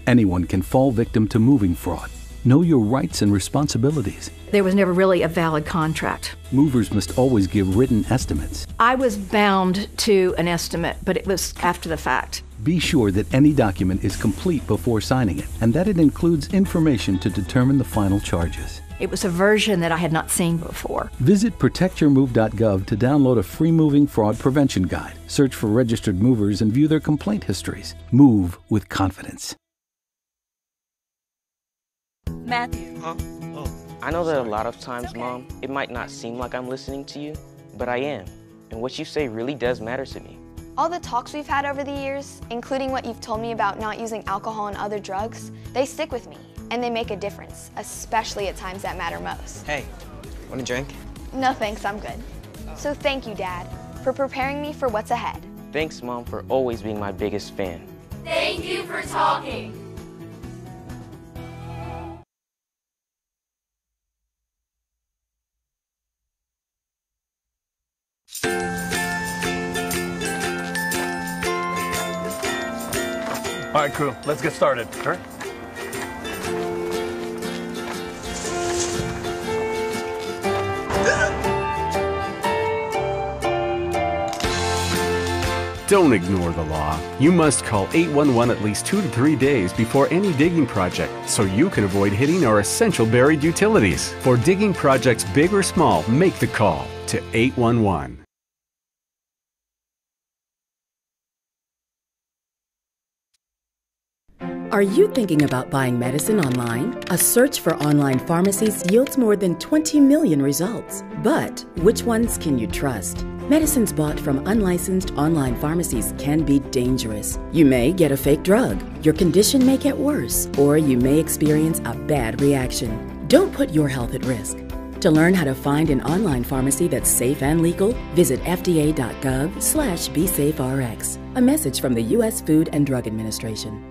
S10: Anyone can fall victim to moving fraud. Know your rights and responsibilities.
S11: There was never really a valid contract.
S10: Movers must always give written estimates.
S11: I was bound to an estimate, but it was after the fact.
S10: Be sure that any document is complete before signing it, and that it includes information to determine the final charges.
S11: It was a version that I had not seen before.
S10: Visit protectyourmove.gov to download a free moving fraud prevention guide. Search for registered movers and view their complaint histories. Move with confidence.
S13: Matthew.
S14: Huh? Oh. I know that a lot of times, Mom, it might not seem like I'm listening to you, but I am. And what you say really does matter to me.
S13: All the talks we've had over the years, including what you've told me about not using alcohol and other drugs, they stick with me, and they make a difference, especially at times that matter most.
S14: Hey, want a drink?
S13: No thanks, I'm good. So thank you, Dad, for preparing me for what's ahead.
S14: Thanks, Mom, for always being my biggest fan.
S15: Thank you for talking.
S16: All right, crew, let's get started. Sure. Don't ignore the law. You must call 811 at least 2 to 3 days before any digging project so you can avoid hitting our essential buried utilities. For digging projects big or small, make the call to 811.
S17: Are you thinking about buying medicine online? A search for online pharmacies yields more than 20 million results. But which ones can you trust? Medicines bought from unlicensed online pharmacies can be dangerous. You may get a fake drug, your condition may get worse, or you may experience a bad reaction. Don't put your health at risk. To learn how to find an online pharmacy that's safe and legal, visit fda.gov/BeSafeRx. A message from the U.S. Food and Drug Administration.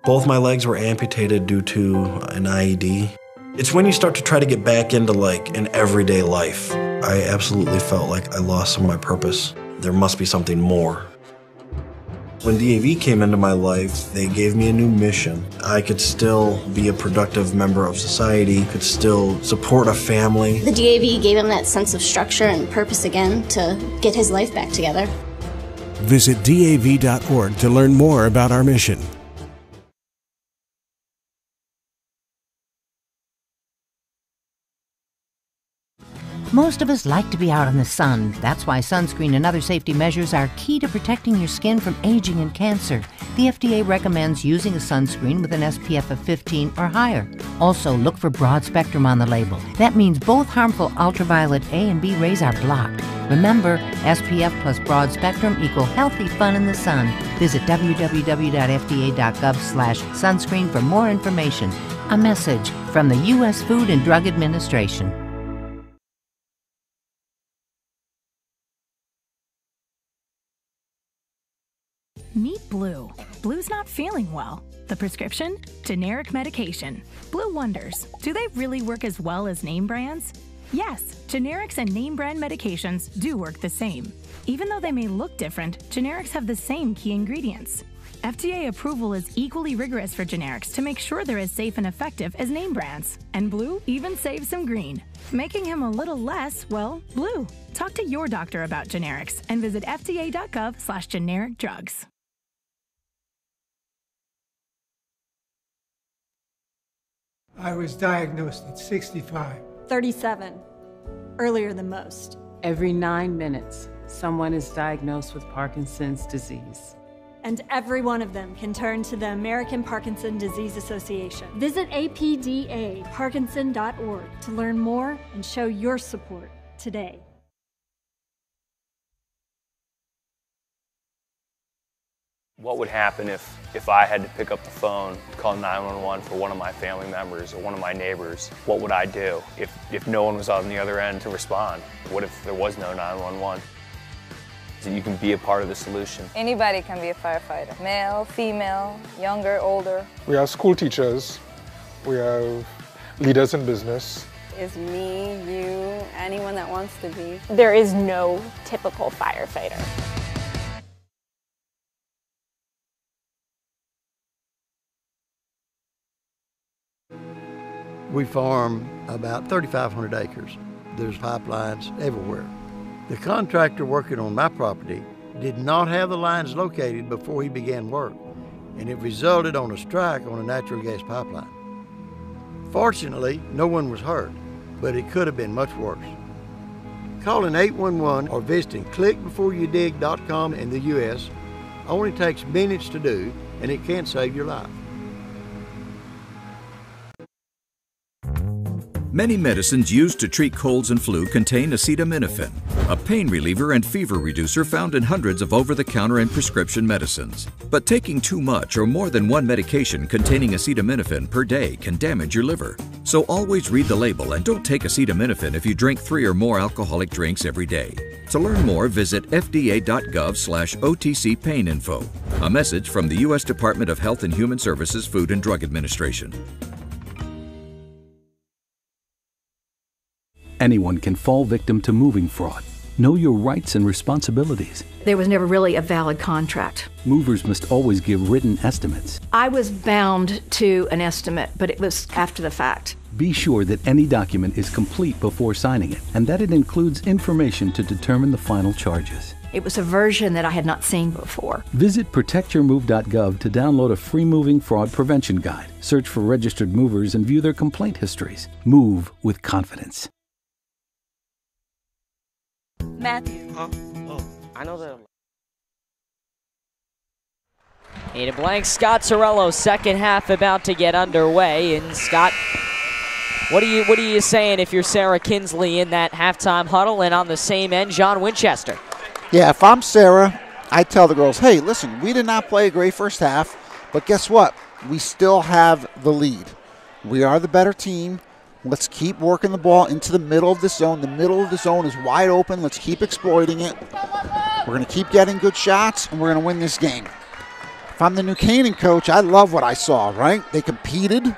S18: Both my legs were amputated due to an IED. It's when you start to try to get back into like an everyday life. I absolutely felt like I lost some of my purpose. There must be something more. When DAV came into my life, they gave me a new mission. I could still be a productive member of society, could still support a family.
S19: The DAV gave him that sense of structure and purpose again to get his life back together.
S20: Visit DAV.org to learn more about our mission.
S21: Most of us like to be out in the sun. That's why sunscreen and other safety measures are key to protecting your skin from aging and cancer. The FDA recommends using a sunscreen with an SPF of 15 or higher. Also, look for broad spectrum on the label. That means both harmful ultraviolet A and B rays are blocked. Remember, SPF plus broad spectrum equal healthy fun in the sun. Visit www.fda.gov/sunscreen for more information. A message from the U.S. Food and Drug Administration.
S22: Meet Blue. Blue's not feeling well. The prescription? Generic medication. Blue wonders, do they really work as well as name brands? Yes, generics and name brand medications do work the same. Even though they may look different, generics have the same key ingredients. FDA approval is equally rigorous for generics to make sure they're as safe and effective as name brands. And Blue even saves some green, making him a little less, well, blue. Talk to your doctor about generics and visit fda.gov/generic drugs.
S23: I was diagnosed at 65.
S24: 37. Earlier than most.
S25: Every 9 minutes, someone is diagnosed with Parkinson's disease.
S24: And every one of them can turn to the American Parkinson Disease Association. Visit apdaparkinson.org to learn more and show your support today.
S4: What would happen if I had to pick up the phone, call 911 for one of my family members or one of my neighbors? What would I do if no one was on the other end to respond? What if there was no 911? So you can be a part of the solution.
S5: Anybody can be a firefighter. Male, female, younger, older.
S6: We have school teachers. We have leaders in business.
S7: Is me, you, anyone that wants to be.
S12: There is no typical firefighter.
S8: We farm about 3,500 acres. There's pipelines everywhere. The contractor working on my property did not have the lines located before he began work, and it resulted on a strike on a natural gas pipeline. Fortunately, no one was hurt, but it could have been much worse. Calling 811 or visiting clickbeforeyoudig.com in the U.S. only takes minutes to do, and it can save your life.
S9: Many medicines used to treat colds and flu contain acetaminophen, a pain reliever and fever reducer found in hundreds of over-the-counter and prescription medicines. But taking too much or more than one medication containing acetaminophen per day can damage your liver. So always read the label and don't take acetaminophen if you drink 3 or more alcoholic drinks every day. To learn more, visit fda.gov/OTC pain info. A message from the U.S. Department of Health and Human Services Food and Drug Administration.
S10: Anyone can fall victim to moving fraud. Know your rights and responsibilities.
S11: There was never really a valid contract.
S10: Movers must always give written estimates.
S11: I was bound to an estimate, but it was after the fact.
S10: Be sure that any document is complete before signing it and that it includes information to determine the final charges.
S11: It was a version that I had not seen before.
S10: Visit protectyourmove.gov to download a free moving fraud prevention guide. Search for registered movers and view their complaint histories. Move with confidence.
S1: Matthew. I know that. Ada blank, Scott Torello, second half about to get underway. And Scott, what are you saying if you're Sarah Kinsley in that halftime huddle, and on the same end, John Winchester?
S2: Yeah, if I'm Sarah, I tell the girls, hey, listen, we did not play a great first half, but guess what? We still have the lead. We are the better team. Let's keep working the ball into the middle of the zone. The middle of the zone is wide open. Let's keep exploiting it. We're going to keep getting good shots, and we're going to win this game. If I'm the New Canaan coach, I love what I saw, right? They competed.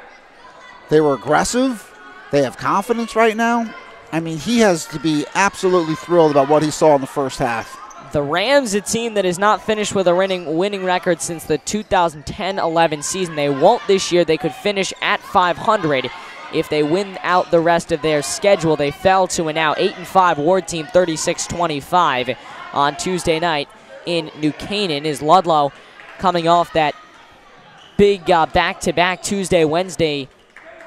S2: They were aggressive. They have confidence right now. I mean, he has to be absolutely thrilled about what he saw in the first half.
S1: The Rams, a team that has not finished with a winning record since the 2010-11 season. They won't this year. They could finish at 500 if they win out the rest of their schedule. They fell to a now 8-5 Ward team, 36-25 on Tuesday night in New Canaan. Is Ludlowe coming off that big back-to-back Tuesday-Wednesday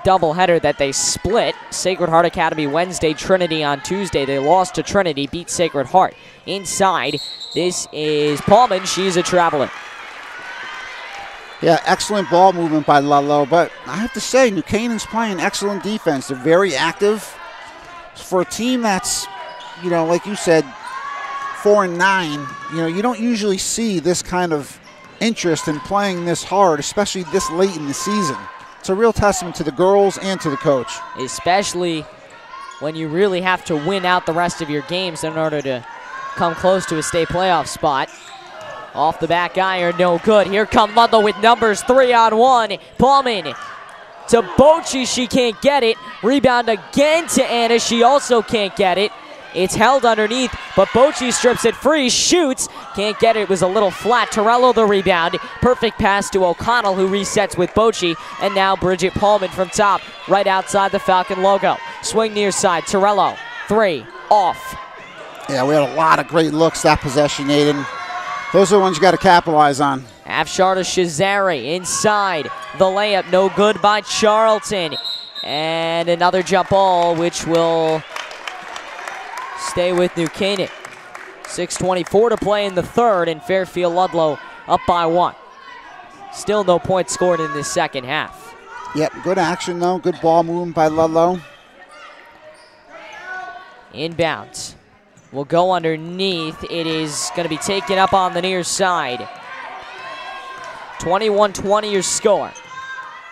S1: doubleheader that they split. Sacred Heart Academy Wednesday, Trinity on Tuesday. They lost to Trinity, beat Sacred Heart. Inside, this is Paulman. She's a traveler.
S2: Yeah, excellent ball movement by Ludlowe, but I have to say, New Canaan's playing excellent defense. They're very active. For a team that's, like you said, 4-9, you don't usually see this kind of interest in playing this hard, especially this late in the season. It's a real testament to the girls and to the coach. Especially
S1: when you really have to win out the rest of your games in order to come close to a state playoff spot. Off the back iron, no good. Here come Ludlowe with numbers, 3-on-1. Paulman to Bochy, she can't get it. Rebound again to Anna, she also can't get it. It's held underneath, but Bochy strips it free, shoots, can't get it. It was a little flat. Torello the rebound. Perfect pass to O'Connell, who resets with Bochy, and now Bridget Paulman from top, right outside the Falcon logo. Swing near side, Torello, 3, off.
S2: Yeah, we had a lot of great looks that possession, Aiden. Those are the ones you got to capitalize on.
S1: Afshar to Shazari, inside. The layup, no good by Charlton. And another jump ball, which will stay with New Canaan. 6:24 to play in the third, and Fairfield Ludlowe up by 1. Still no points scored in this second half.
S2: Yep, good action though. Good ball movement by Ludlowe.
S1: Inbounds. Will go underneath. It is going to be taken up on the near side. 21-20 your score.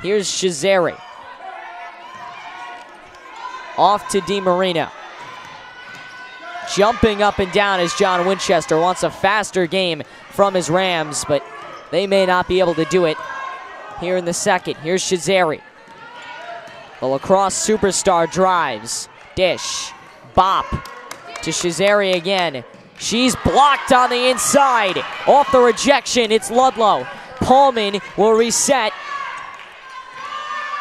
S1: Here's Shazari. Off to DiMarino. Jumping up and down as John Winchester wants a faster game from his Rams, but they may not be able to do it here in the second. Here's Shazari. The lacrosse superstar drives. Dish. Bop to Shazari again. She's blocked on the inside. Off the rejection, it's Ludlowe. Paulman will reset.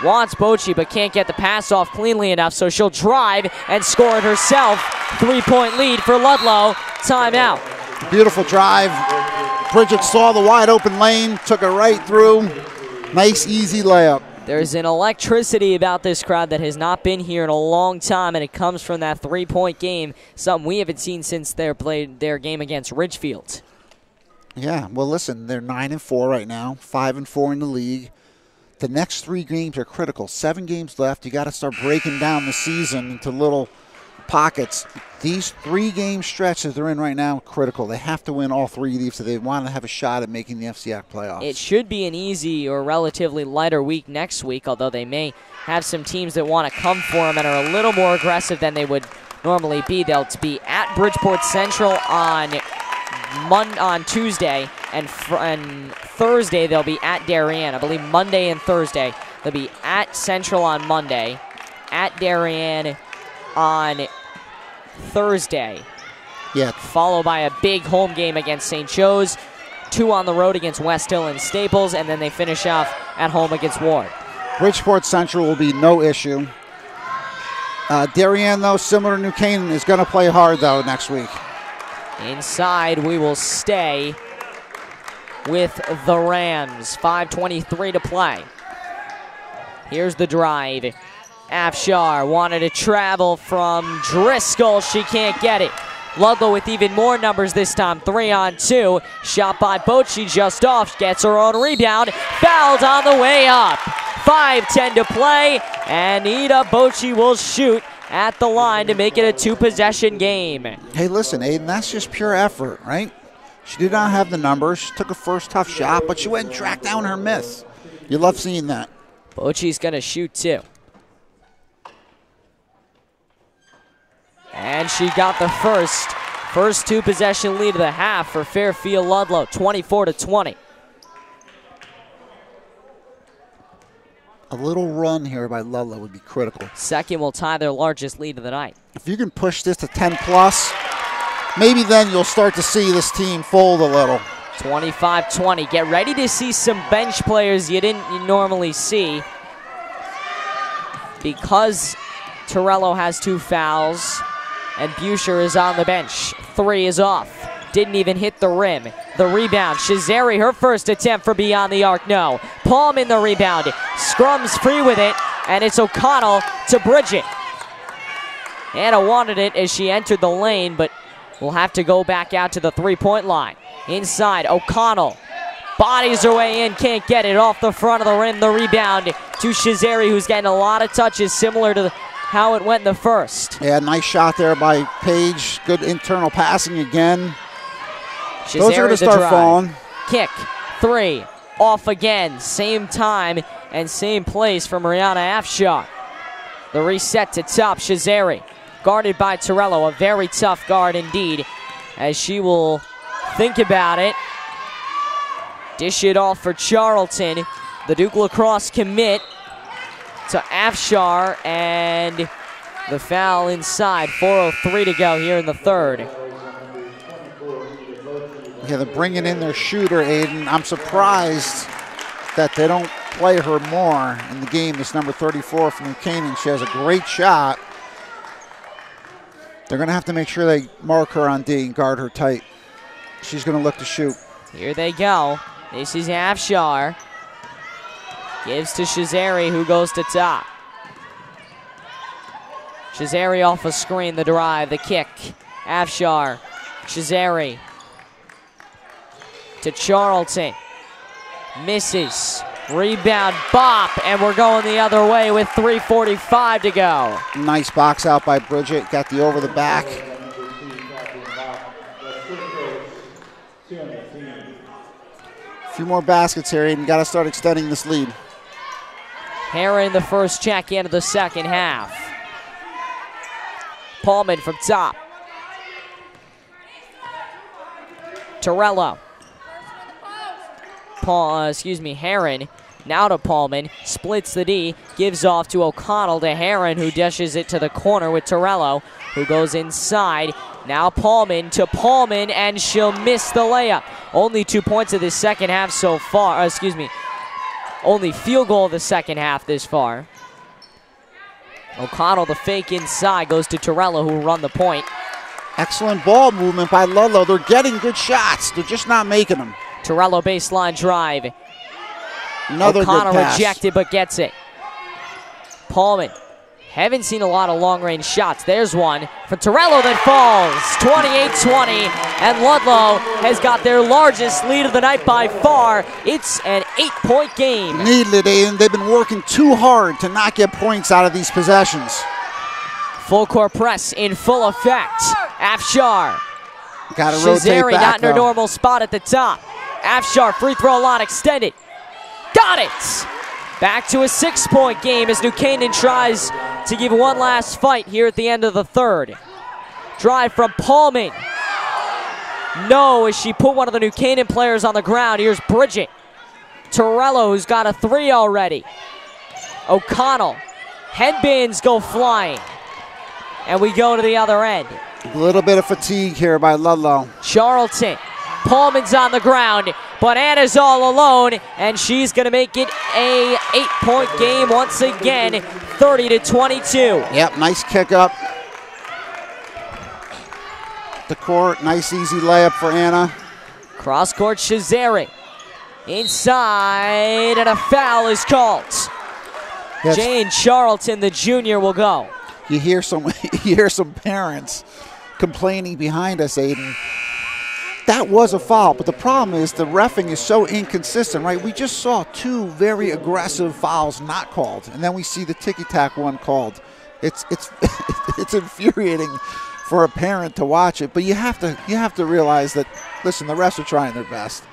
S1: Wants Bochy, but can't get the pass off cleanly enough, so she'll drive and score it herself. 3-point lead for Ludlowe. Timeout.
S2: Beautiful drive. Bridget saw the wide open lane, took it right through. Nice, easy layup.
S1: There's an electricity about this crowd that has not been here in a long time, and it comes from that 3-point game, something we haven't seen since they played their game against Ridgefield.
S2: Yeah, well, listen, they're 9-4 right now, 5-4 in the league. The next 3 games are critical. 7 games left. You got to start breaking down the season into little pockets. These 3-game stretches they're in right now are critical. They have to win all 3 of these if they want to have a shot at making the FCIAC playoffs.
S1: It should be an easy or relatively lighter week next week, although they may have some teams that want to come for them and are a little more aggressive than they would normally be. They'll be at Bridgeport Central on Tuesday, and Thursday they'll be at Darien. I believe Monday and Thursday they'll be at Central on Monday, at Darien on Thursday.
S2: Yeah.
S1: Followed by a big home game against St. Joe's, 2 on the road against West Hill and Staples, and then they finish off at home against Ward.
S2: Bridgeport Central will be no issue. Darien, though, similar to New Canaan, is going to play hard, though, next week.
S1: Inside, we will stay with the Rams. 5:23 to play. Here's the drive. Afshar wanted to travel from Driscoll. She can't get it. Ludlowe with even more numbers this time. 3-on-2. Shot by Bochy just off. Gets her own rebound. Fouled on the way up. 5:10 to play. And Ida Bochy will shoot at the line to make it a 2-possession game.
S2: Hey, listen, Aiden, that's just pure effort, right? She did not have the numbers. She took a first tough shot, but she went and tracked down her miss. You love seeing that.
S1: Bochy's going to shoot too. And she got the first 2-possession lead of the half for Fairfield Ludlowe, 24-20.
S2: A little run here by Ludlowe would be critical.
S1: Second will tie their largest lead of the night.
S2: If you can push this to 10+, maybe then you'll start to see this team fold a little.
S1: 25-20. Get ready to see some bench players you didn't normally see. Because Torello has 2 fouls and Buescher is on the bench. 3 is off. Didn't even hit the rim. The rebound. Shazeri, her first attempt for beyond the arc. No. Palm in the rebound. Scrums free with it. And it's O'Connell to Bridget. Anna wanted it as she entered the lane, but will have to go back out to the 3-point line. Inside, O'Connell. Bodies her way in. Can't get it off the front of the rim. The rebound to Shazeri, who's getting a lot of touches similar to how it went in the first.
S2: Yeah, nice shot there by Paige. Good internal passing again.
S1: Shazeri,
S2: those are going to start falling.
S1: Kick, 3, off again. Same time and same place for Mariana Afshar. The reset to top, Shazeri. Guarded by Torello, a very tough guard indeed, as she will think about it. Dish it off for Charlton. The Duke Lacrosse commit to Afshar, and the foul inside. 4:03 to go here in the third.
S2: Yeah, they're bringing in their shooter, Aiden. I'm surprised that they don't play her more in the game. This number 34 from New Canaan. She has a great shot. They're going to have to make sure they mark her on D and guard her tight. She's going to look to shoot.
S1: Here they go. This is Afshar. Gives to Shazeri, who goes to top. Shazeri off a screen, the drive, the kick. Afshar, Shazeri to Charlton. Misses. Rebound, bop, and we're going the other way with 3:45 to go.
S2: Nice box out by Bridget. Got the over the back. A few more baskets here, Aiden. Got to start extending this lead.
S1: Heron, the first check into the second half. Paulman from top. Torello. Heron. Now to Paulman. Splits the D. Gives off to O'Connell to Heron, who dishes it to the corner with Torello, who goes inside. Now Paulman to Paulman, and she'll miss the layup. Only 2 points of the second half so far. Only field goal of the second half this far. O'Connell, the fake inside, goes to Torello, who will run the point.
S2: Excellent ball movement by Ludlowe. They're getting good shots. They're just not making them.
S1: Torello baseline drive.
S2: Another
S1: O'Connell
S2: good pass.
S1: Rejected, but gets it. Paulman. Haven't seen a lot of long-range shots. There's one for Torello that falls. 28-20, and Ludlowe has got their largest lead of the night by far. It's an 8-point game.
S2: Needed it, Aiden. They've been working too hard to not get points out of these possessions.
S1: Full court press in full effect. Afshar.
S2: Got to rotate
S1: Shazeri
S2: back,
S1: not in her
S2: though.
S1: normal spot at the top. Afshar, free throw line extended. Got it! Back to a 6-point game as New Canaan tries to give one last fight here at the end of the third. Drive from Paulman. No, as she put one of the New Canaan players on the ground. Here's Bridget. Torello, who's got a 3 already. O'Connell. Headbands go flying. And we go to the other end.
S2: A little bit of fatigue here by Ludlowe.
S1: Charlton. Paulman's on the ground, but Anna's all alone, and she's going to make it a 8-point game once again, 30-22.
S2: Yep, nice kick up. the court. Nice, easy layup for Anna.
S1: Cross court, Shazari. Inside, and a foul is called.
S2: Yes.
S1: Jane Charlton, the junior, will go.
S2: You hear some parents complaining behind us, Aiden. That was a foul, but the problem is the reffing is so inconsistent, right? We just saw 2 very aggressive fouls not called, and then we see the ticky-tack one called. It's it's infuriating for a parent to watch it, but you have to realize that, listen, the refs are trying their best.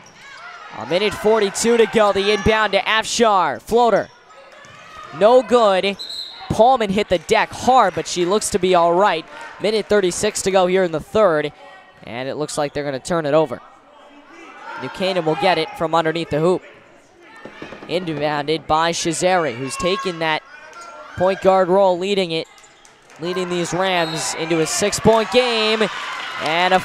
S1: A minute 42 to go. The inbound to Afshar. Floater. No good. Paulman hit the deck hard, but she looks to be all right. Minute 36 to go here in the third, and it looks like they're going to turn it over. New Canaan will get it from underneath the hoop. Inbounded by Shazari, who's taken that point guard role, leading these Rams into a 6-point game. And it's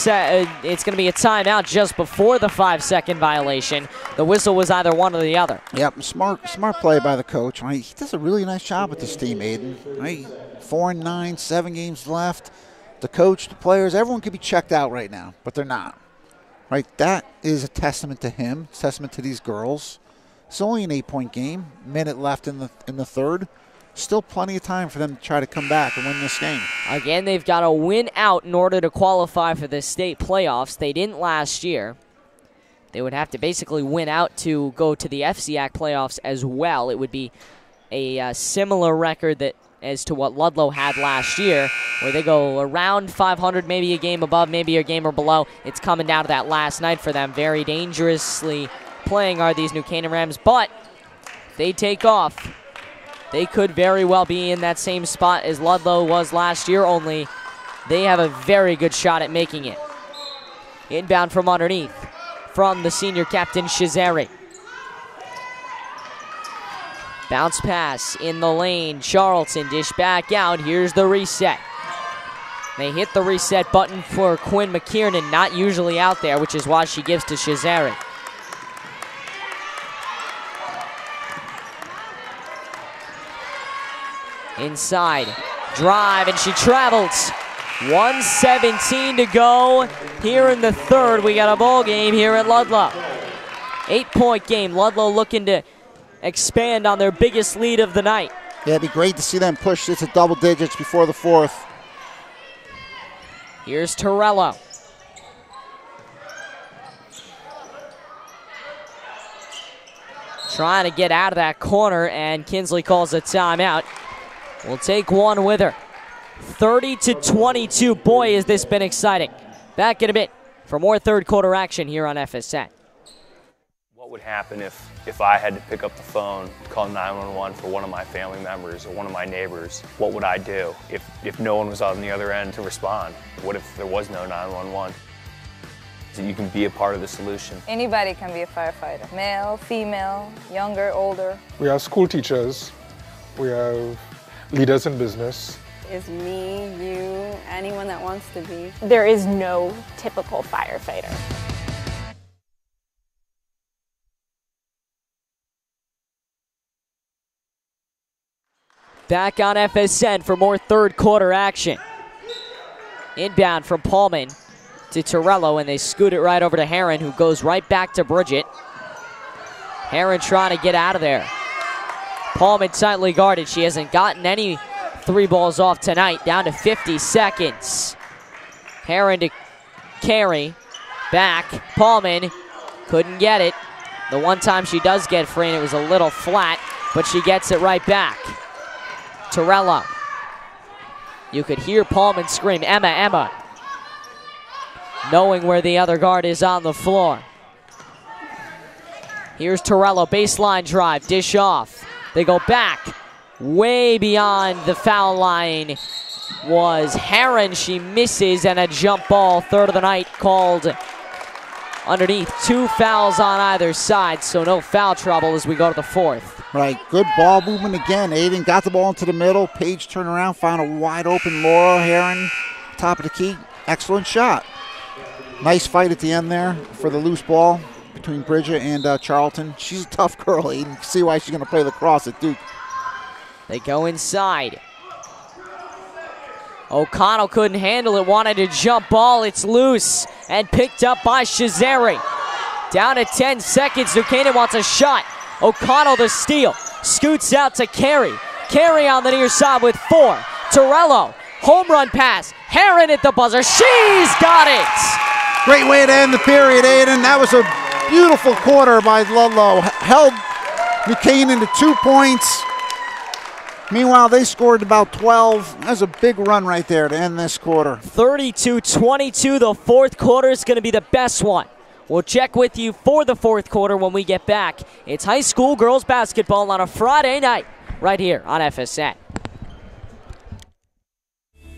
S1: going to be a timeout just before the 5-second violation. The whistle was either one or the other.
S2: Yep, smart play by the coach. Right? He does a really nice job with this team, Aiden. Right? 4-9, 7 games left. The coach, the players, everyone could be checked out right now, but they're not. Right? That is a testament to him, a testament to these girls. It's only an 8-point game. Minute left in the third. Still plenty of time for them to try to come back and win this game.
S1: Again, they've got to win out in order to qualify for the state playoffs. They didn't last year. They would have to basically win out to go to the FCAC playoffs as well. It would be a similar record as to what Ludlowe had last year, where they go around 500, maybe a game above, maybe a game or below. It's coming down to that last night for them. Very dangerously playing are these New Canaan Rams, but they take off. They could very well be in that same spot as Ludlowe was last year, only they have a very good shot at making it. Inbound from underneath from the senior captain, Shazari. Bounce pass in the lane. Charlton dish back out. Here's the reset. They hit the reset button for Quinn McKiernan, not usually out there, which is why she gives to Shazari. Inside, drive, and she travels. 1:17 to go here in the third. We got a ball game here at Ludlowe. 8-point game. Ludlowe looking to expand on their biggest lead of the night.
S2: Yeah, it'd be great to see them push it to double digits before the fourth.
S1: Here's Torello. Trying to get out of that corner, and Kinsley calls a timeout. We'll take one with her. 30-22. Boy, has this been exciting. Back in a bit for more third quarter action here on FSN.
S4: What would happen if I had to pick up the phone, call 911 for one of my family members or one of my neighbors? What would I do if no one was on the other end to respond? What if there was no 911? So you can be a part of the solution.
S5: Anybody can be a firefighter. Male, female, younger, older.
S6: We have school teachers. We have leaders in business.
S7: Is me, you, anyone that wants to be.
S12: There is no typical firefighter.
S1: Back on FSN for more third quarter action. Inbound from Paulman to Torello, and they scoot it right over to Heron, who goes right back to Bridget. Heron trying to get out of there. Paulman tightly guarded. She hasn't gotten any 3 balls off tonight. Down to 50 seconds. Heron to carry. Back. Paulman couldn't get it. The one time she does get free, and it was a little flat, but she gets it right back. Torello. You could hear Paulman scream, Emma, Emma, knowing where the other guard is on the floor. Here's Torello, baseline drive, dish off. They go back, way beyond the foul line was Heron. She misses, and a jump ball, third of the night, called underneath. 2 fouls on either side, so no foul trouble as we go to the fourth.
S2: Right, good ball movement again. Aiden got the ball into the middle. Paige turned around, found a wide open Laura Heron, top of the key. Excellent shot. Nice fight at the end there for the loose ball between Bridget and Charlton. She's a tough girl, Aiden. You can see why she's going to play lacrosse at Duke.
S1: They go inside. O'Connell couldn't handle it, wanted to jump ball. It's loose and picked up by Shazeri. Down to 10 seconds. New Canaan wants a shot. O'Connell the steal. Scoots out to Carey. Carey on the near side with 4. Torello, home run pass. Herron at the buzzer. She's got it.
S2: Great way to end the period, Aiden. That was a beautiful quarter by Ludlowe. Held New Canaan to 2 points. Meanwhile, they scored about 12. That was a big run right there to end this quarter.
S1: 32-22. The fourth quarter is going to be the best one. We'll check with you for the fourth quarter when we get back. It's high school girls basketball on a Friday night right here on FSN.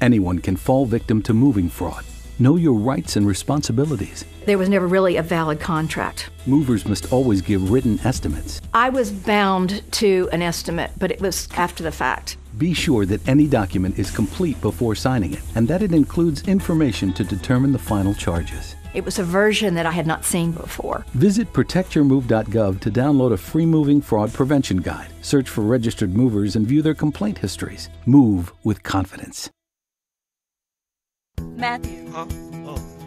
S10: Anyone can fall victim to moving fraud. Know your rights and responsibilities.
S11: There was never really a valid contract.
S10: Movers must always give written estimates.
S11: I was bound to an estimate, but it was after the fact.
S10: Be sure that any document is complete before signing it, and that it includes information to determine the final charges.
S11: It was a version that I had not seen before.
S10: Visit protectyourmove.gov to download a free moving fraud prevention guide. Search for registered movers and view their complaint histories. Move with confidence.
S3: Matthew.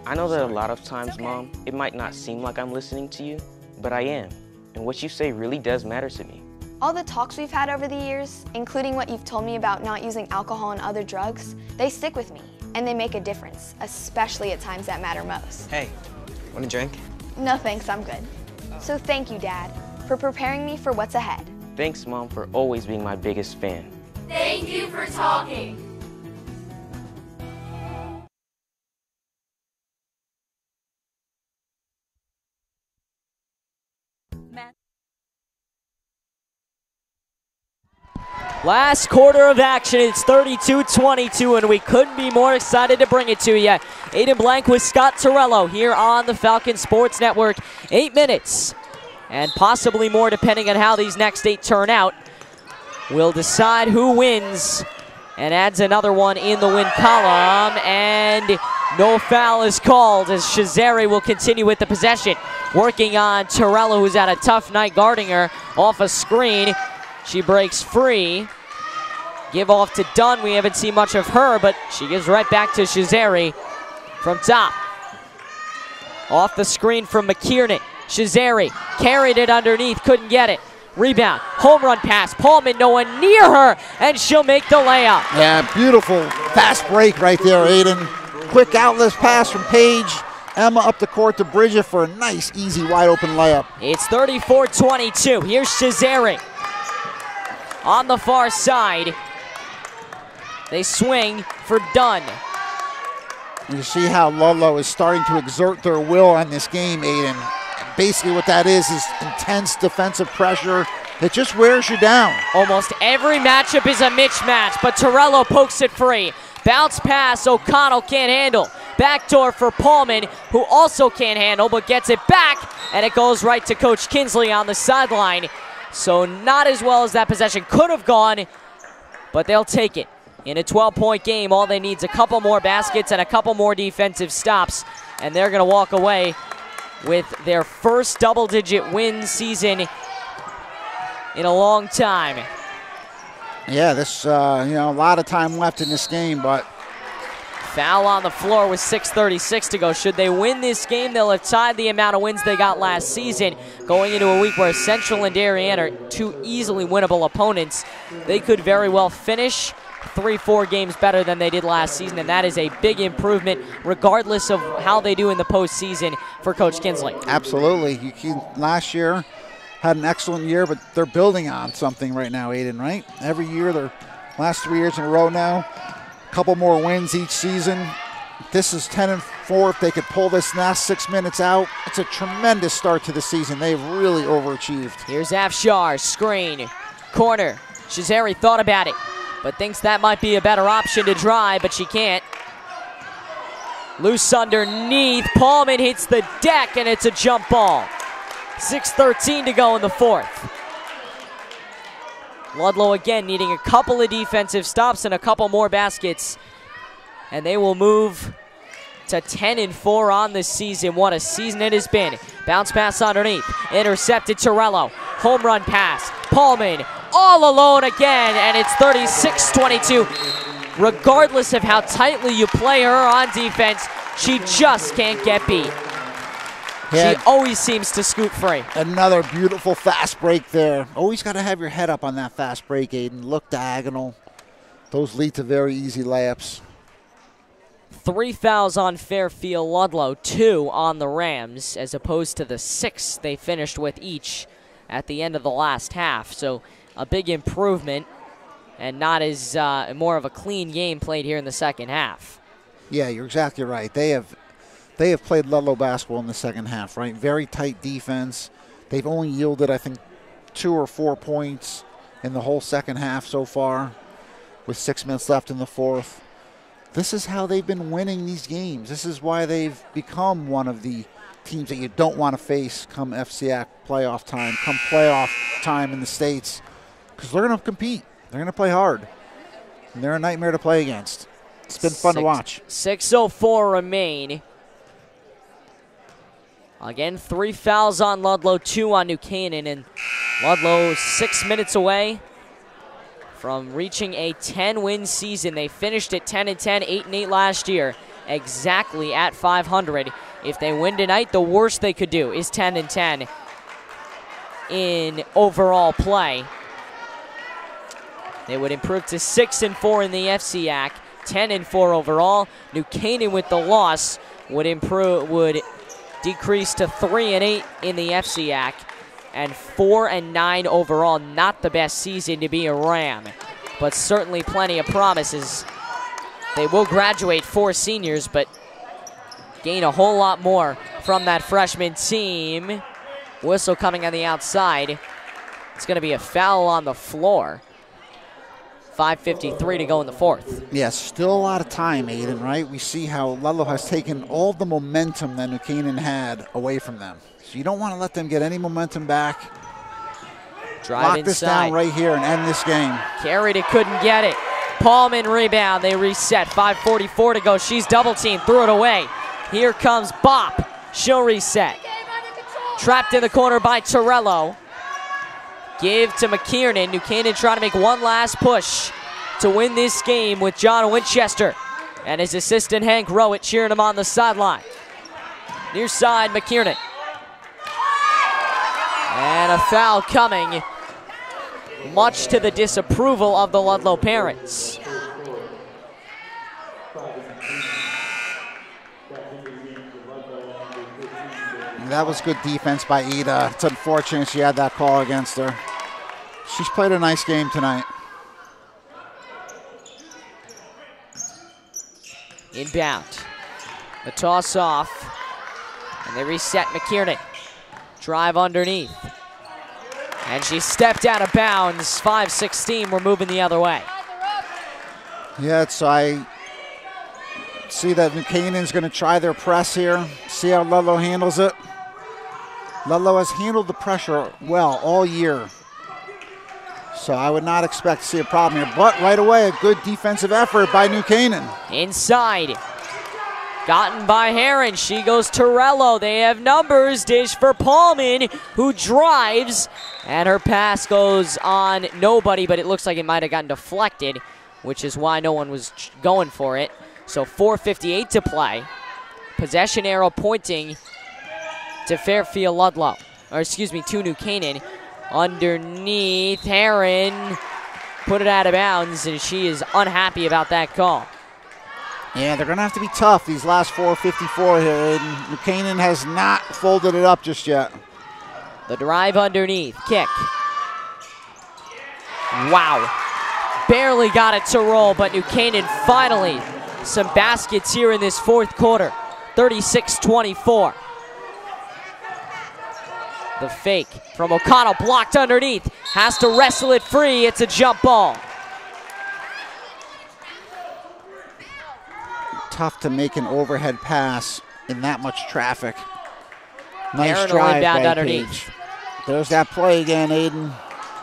S3: I know that a lot of times, Mom, it might not seem like I'm listening to you, but I am. And what you say really does matter to me.
S13: All the talks we've had over the years, including what you've told me about not using alcohol and other drugs, they stick with me, and they make a difference, especially at times that matter most.
S3: Hey, want a drink?
S13: No thanks, I'm good. So thank you, Dad, for preparing me for what's ahead.
S3: Thanks, Mom, for always being my biggest fan.
S13: Thank you for talking.
S1: Last quarter of action, it's 32-22, and we couldn't be more excited to bring it to you. Aiden Blank with Scott Torello here on the Falcon Sports Network. 8 minutes, and possibly more depending on how these next 8 turn out. We'll decide who wins and adds another one in the win column, and no foul is called as Shazeri will continue with the possession. Working on Torello, who's had a tough night guarding her off a screen. She breaks free. Give off to Dunn. We haven't seen much of her, but she gives right back to Shazeri from top. Off the screen from McKiernan. Shazeri carried it underneath, couldn't get it. Rebound, home run pass. Paulman, no one near her, and she'll make the layup.
S2: Yeah, beautiful fast break right there, Aiden. Quick outlet pass from Paige. Emma up the court to Bridget for a nice, easy, wide-open layup.
S1: It's 34-22. Here's Shazeri. On the far side, they swing for Dunn.
S2: You see how Ludlowe is starting to exert their will on this game, Aiden. Basically what that is intense defensive pressure that just wears you down.
S1: Almost every matchup is a mismatch, but Torello pokes it free. Bounce pass, O'Connell can't handle. Backdoor for Paulman, who also can't handle, but gets it back, and it goes right to Coach Kinsley on the sideline. So not as well as that possession could have gone, but they'll take it. In a 12-point game, all they need is a couple more baskets and a couple more defensive stops, and they're going to walk away with their first double-digit win season in a long time.
S2: Yeah, this, a lot of time left in this game, but
S1: foul on the floor with 6:36 to go. Should they win this game, they'll have tied the amount of wins they got last season. Going into a week where Central and Darien are two easily winnable opponents, they could very well finish 3-4 games better than they did last season, and that is a big improvement regardless of how they do in the postseason for Coach Kinsley.
S2: Absolutely. Last year had an excellent year, but they're building on something right now, Aiden, right? Every year, their last 3 years in a row now, couple more wins each season. This is 10-4. If they could pull this last 6 minutes out, it's a tremendous start to the season. They've really overachieved.
S1: Here's Afshar, screen, corner. Shazeri thought about it, but thinks that might be a better option to drive, but she can't. Loose underneath. Paulman hits the deck, and it's a jump ball. 6:13 to go in the fourth. Ludlowe again needing a couple of defensive stops and a couple more baskets, and they will move to 10-4 on this season. What a season it has been. Bounce pass underneath, intercepted Torello. Home run pass, Paulman all alone again, and it's 36-22. regardless of how tightly you play her on defense, she just can't get beat. She always seems to scoot free.
S2: Another beautiful fast break there. Always got to have your head up on that fast break, Aiden. Look diagonal. Those lead to very easy layups.
S1: 3 fouls on Fairfield Ludlowe, 2 on the Rams, as opposed to the 6 they finished with each at the end of the last half. So a big improvement, and not as more of a clean game played here in the second half.
S2: Yeah, you're exactly right. They have played Ludlowe basketball in the second half, right? Very tight defense. They've only yielded, I think, 2 or 4 points in the whole second half so far, with 6 minutes left in the fourth. This is how they've been winning these games. This is why they've become one of the teams that you don't want to face come FCIAC playoff time, come playoff time in the States, because they're going to compete. They're going to play hard, and they're a nightmare to play against. It's been fun to watch.
S1: 6:04 remain. Again, 3 fouls on Ludlowe, 2 on New Canaan, and Ludlow 6 minutes away from reaching a 10-win season. They finished at 10-10, 8-8 last year, exactly at 500. If they win tonight, the worst they could do is 10-10 in overall play. They would improve to 6-4 in the FCIAC, 10-4 overall. New Canaan with the loss would decrease to 3-8 in the FCIAC and 4-9 overall. Not the best season to be a Ram, but certainly plenty of promises. They will graduate 4 seniors, but gain a whole lot more from that freshman team. Whistle coming on the outside. It's going to be a foul on the floor. 5:53 to go in the fourth.
S2: Yes, still a lot of time, Aiden, right? We see how Ludlowe has taken all the momentum that New Canaan had away from them. So you don't want to let them get any momentum back. Lock this down right here and end this game.
S1: Carried it, couldn't get it. Paulman rebound, they reset. 5:44 to go. She's double teamed, threw it away. Here comes Bop. She'll reset. Trapped in the corner by Torello. Give to McKiernan. New Canaan trying to make one last push to win this game with John Winchester and his assistant Hank Rowett cheering him on the sideline. Near side, McKiernan. And a foul coming, much to the disapproval of the Ludlowe parents.
S2: That was good defense by Ida. It's unfortunate she had that call against her. She's played a nice game tonight.
S1: Inbound. The toss off. And they reset McKiernan. Drive underneath. And she stepped out of bounds. 5:16. We're moving the other way.
S2: Yeah, so I see that New Canaan's going to try their press here. See how Ludlowe handles it. Ludlowe has handled the pressure well all year. So I would not expect to see a problem here. But right away, a good defensive effort by New Canaan.
S1: Inside. Gotten by Heron. She goes Torello. They have numbers. Dish for Paulman, who drives. And her pass goes on nobody, but it looks like it might have gotten deflected, which is why no one was going for it. So 4:58 to play. Possession arrow pointing to Fairfield Ludlowe. Or excuse me, to New Canaan. Underneath, Heron put it out of bounds, and she is unhappy about that call.
S2: Yeah, they're going to have to be tough these last 4:54 here. And New Canaan has not folded it up just yet.
S1: The drive underneath, kick. Wow. Barely got it to roll, but New Canaan finally some baskets here in this fourth quarter. 36-24. The fake from O'Connell, blocked underneath. Has to wrestle it free. It's a jump ball.
S2: Tough to make an overhead pass in that much traffic. Nice
S1: Aaron
S2: drive
S1: inbound
S2: by
S1: underneath.
S2: Page. There's that play again, Aiden.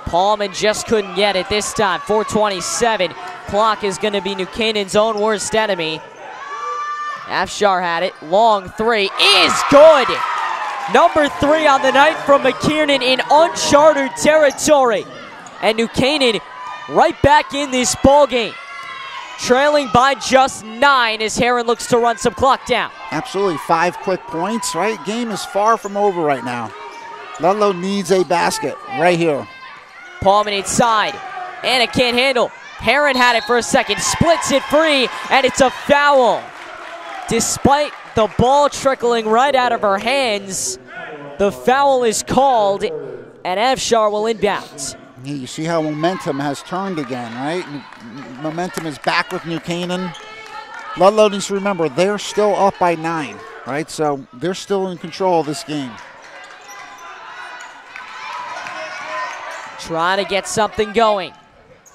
S1: Paulman just couldn't get it this time. 4:27. Clock is going to be New Canaan's own worst enemy. Afshar had it. Long three is good. Number 3 on the night from McKiernan in uncharted territory. And New Canaan right back in this ball game. trailing by just 9 as Heron looks to run some clock down.
S2: Absolutely, 5 quick points, right? Game is far from over right now. Ludlowe needs a basket right here.
S1: Paulman inside. Anna can't handle. Heron had it for a second, splits it free, and it's a foul. Despite the ball trickling right out of her hands, the foul is called, and Afshar will inbound.
S2: Yeah, you see how momentum has turned again, right? Momentum is back with New Canaan. Ludlowe needs to remember they're still up by 9, right? So they're still in control of this game.
S1: Trying to get something going.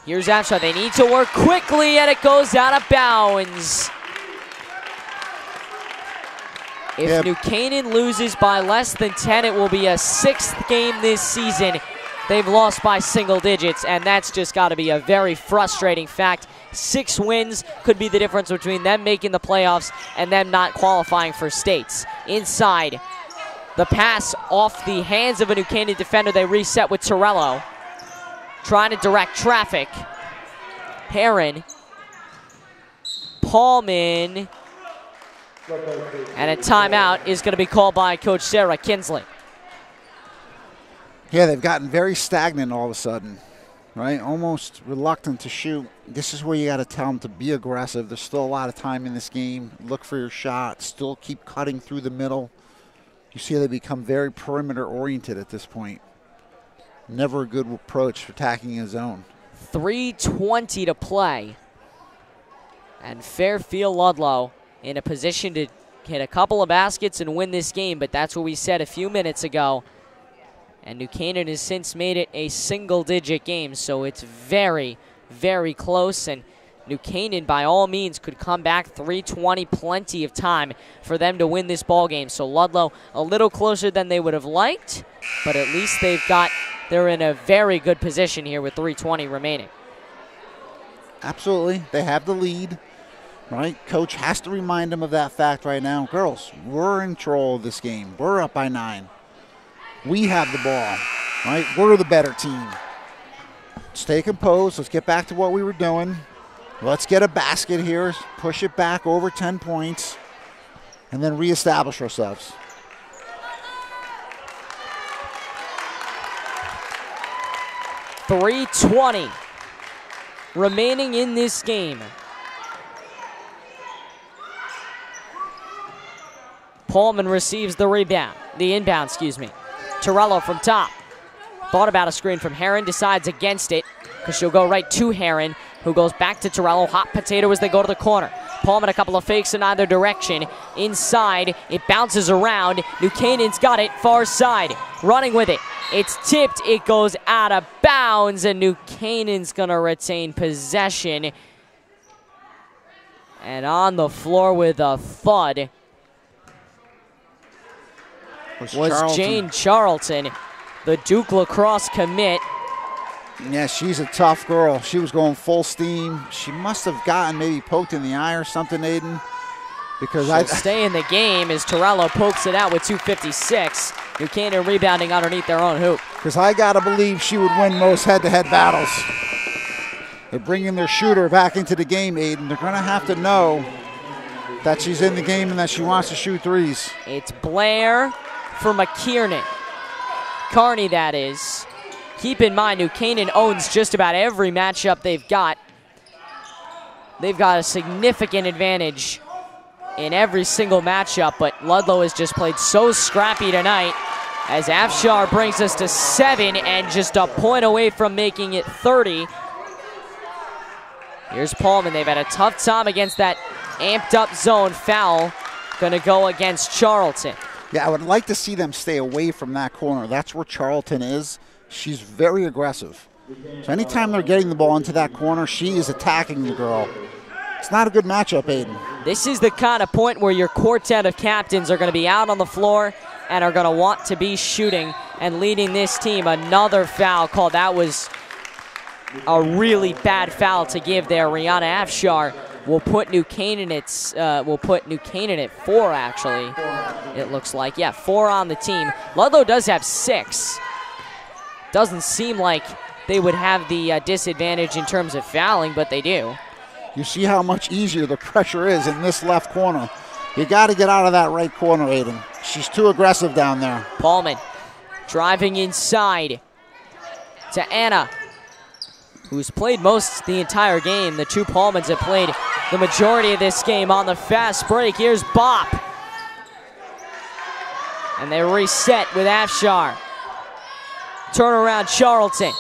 S1: Here's Afshar. They need to work quickly, and it goes out of bounds. If New Canaan loses by less than 10, it will be a 6th game this season they've lost by single digits, and that's just got to be a very frustrating fact. 6 wins could be the difference between them making the playoffs and them not qualifying for states. Inside, the pass off the hands of a New Canaan defender. They reset with Torello. Trying to direct traffic. Heron. Paulman. And a timeout is going to be called by Coach Sarah Kinsley.
S2: Yeah, they've gotten very stagnant all of a sudden, right? Almost reluctant to shoot. This is where you got to tell them to be aggressive. There's still a lot of time in this game. Look for your shot. Still keep cutting through the middle. You see they become very perimeter oriented at this point. Never a good approach for attacking a zone.
S1: 3:20 to play. And Fairfield Ludlowe in a position to hit a couple of baskets and win this game, but that's what we said a few minutes ago. And New Canaan has since made it a single-digit game, so it's very, very close. And New Canaan, by all means, could come back. 3:20, plenty of time for them to win this ball game. So Ludlowe a little closer than they would have liked, but at least they're in a very good position here with 3:20 remaining.
S2: Absolutely, they have the lead, right? Coach has to remind them of that fact right now. Girls, we're in control of this game. We're up by 9. We have the ball, right? We're the better team. Stay composed. Let's get back to what we were doing. Let's get a basket here, push it back over 10 points, and then reestablish ourselves.
S1: .320 remaining in this game. Paulman receives the rebound, the inbound, excuse me. Torello from top. Thought about a screen from Heron, decides against it because she'll go right to Heron, who goes back to Torello. Hot potato as they go to the corner. Paulman a couple of fakes in either direction. Inside, it bounces around. New Canaan's got it, far side. Running with it. It's tipped, it goes out of bounds, and New Canaan's gonna retain possession. And on the floor with a thud was Jane Charlton, the Duke lacrosse commit.
S2: Yeah, she's a tough girl. She was going full steam. She must have gotten maybe poked in the eye or something, Aiden. Because
S1: she'll stay in the game as Torello pokes it out with 2:56. New Canaan rebounding underneath their own hoop.
S2: Because I got to believe she would win most head-to-head battles. They're bringing their shooter back into the game, Aiden. They're going to have to know that she's in the game and that she wants to shoot threes.
S1: It's Blair for McKiernan. Carney, that is. Keep in mind, New Canaan owns just about every matchup they've got. They've got a significant advantage in every single matchup, but Ludlowe has just played so scrappy tonight as Afshar brings us to 7 and just a point away from making it 30. Here's Paulman. They've had a tough time against that amped-up zone. Foul gonna go against Charlton.
S2: Yeah, I would like to see them stay away from that corner. That's where Charlton is. She's very aggressive. So anytime they're getting the ball into that corner, she is attacking the girl. It's not a good matchup, Aiden.
S1: This is the kind of point where your quartet of captains are going to be out on the floor and are going to want to be shooting and leading this team. Another foul called. That was a really bad foul to give there. Rihanna Afshar will put New Canaan at 4, actually. It looks like, yeah, 4 on the team. Ludlowe does have 6. Doesn't seem like they would have the disadvantage in terms of fouling, but they do.
S2: You see how much easier the pressure is in this left corner. You got to get out of that right corner, Aiden. She's too aggressive down there.
S1: Paulman driving inside to Anna, who's played most the entire game. The two Paulmans have played the majority of this game on the fast break. Here's Bop. And they reset with Afshar. Turnaround Charlton.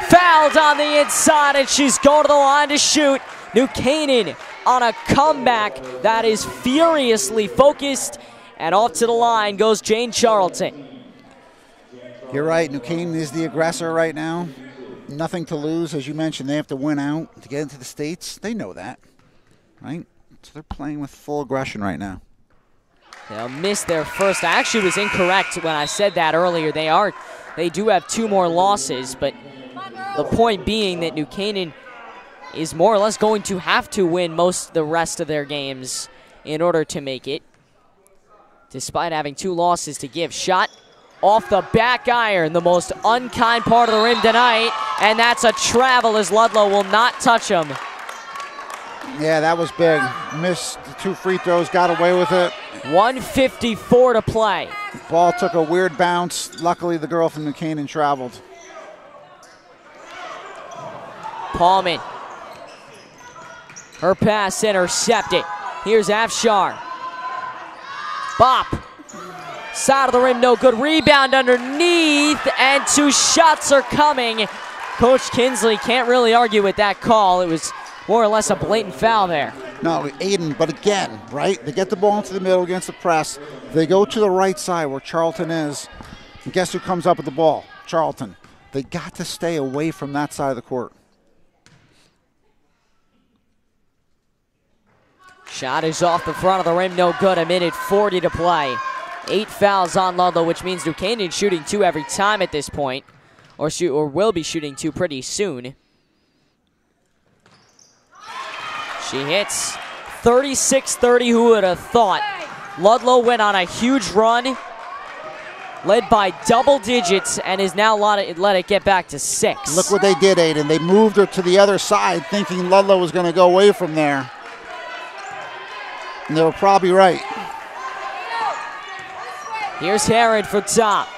S1: Fouled on the inside, and she's going to the line to shoot. New Canaan on a comeback that is furiously focused, and off to the line goes Jane Charlton.
S2: You're right, New Canaan is the aggressor right now. Nothing to lose, as you mentioned. They have to win out to get into the States. They know that, right? So they're playing with full aggression right now.
S1: They'll miss their first. I actually was incorrect when I said that earlier. They do have 2 more losses, but the point being that New Canaan is more or less going to have to win the rest of their games in order to make it, despite having 2 losses to give. Shot off the back iron, the most unkind part of the rim tonight, and that's a travel as Ludlowe will not touch him.
S2: Yeah, that was big. Missed the 2 free throws, got away with it.
S1: 1:54 to play.
S2: Ball took a weird bounce. Luckily, the girl from New Canaan traveled.
S1: Paulman. Her pass intercepted. Here's Afshar. Bop. Side of the rim, no good. Rebound underneath, and 2 shots are coming. Coach Kinsley can't really argue with that call. It was more or less a blatant foul there.
S2: No, Aiden, but again, right? They get the ball into the middle against the press. They go to the right side where Charlton is. And guess who comes up with the ball? Charlton. They got to stay away from that side of the court.
S1: Shot is off the front of the rim, no good. 1:40 to play. 8 fouls on Ludlowe, which means New Canaan shooting 2 every time at this point, or will be shooting 2 pretty soon. She hits 36-30. Who would have thought? Ludlowe went on a huge run, led by double digits, and is now let it get back to 6.
S2: Look what they did, Aiden. They moved her to the other side, thinking Ludlowe was going to go away from there. And they were probably right.
S1: Here's Herod for top.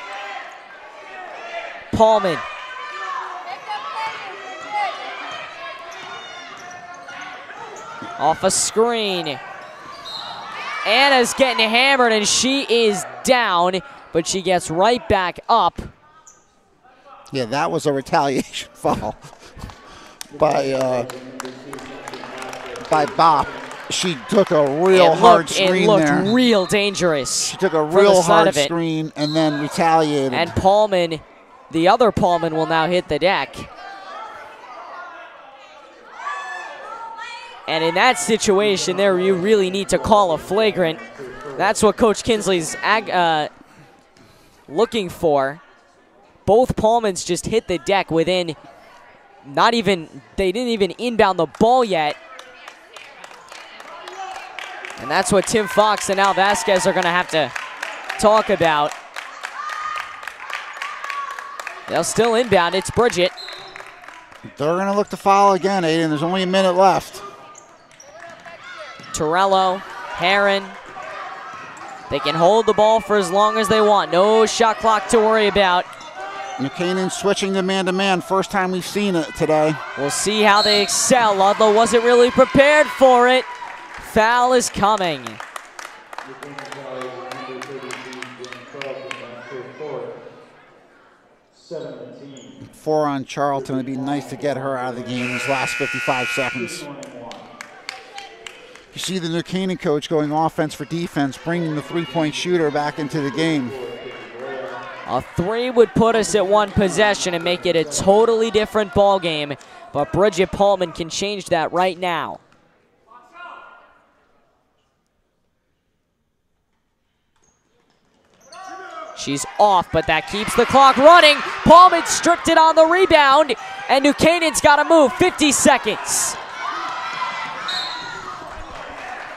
S1: Paulman. Off a screen. Anna's getting hammered, and she is down, but she gets right back up.
S2: Yeah, that was a retaliation foul by Bop. She took a real hard screen there.
S1: It looked real dangerous.
S2: She took a real hard screen and then retaliated.
S1: And Paulman, the other Paulman, will now hit the deck. And in that situation there, you really need to call a flagrant. That's what Coach Kinsley's looking for. Both Paulmans just hit the deck within they didn't even inbound the ball yet. And that's what Tim Fox and Al Vasquez are going to have to talk about. They'll still inbound. It's Bridget.
S2: They're going to look to foul again, Aiden. There's only a minute left.
S1: Torello, Heron. They can hold the ball for as long as they want. No shot clock to worry about.
S2: New Canaan switching to man-to-man. First time we've seen it today.
S1: We'll see how they excel. Ludlowe wasn't really prepared for it. Foul is coming.
S2: 4 on Charlton. It'd be nice to get her out of the game these last 55 seconds. You see the New Canaan coach going offense for defense, bringing the 3-point shooter back into the game.
S1: A 3 would put us at 1 possession and make it a totally different ball game, but Bridget Paulman can change that right now. She's off, but that keeps the clock running. Paulman stripped it on the rebound, and New Canaan's got to move. 50 seconds.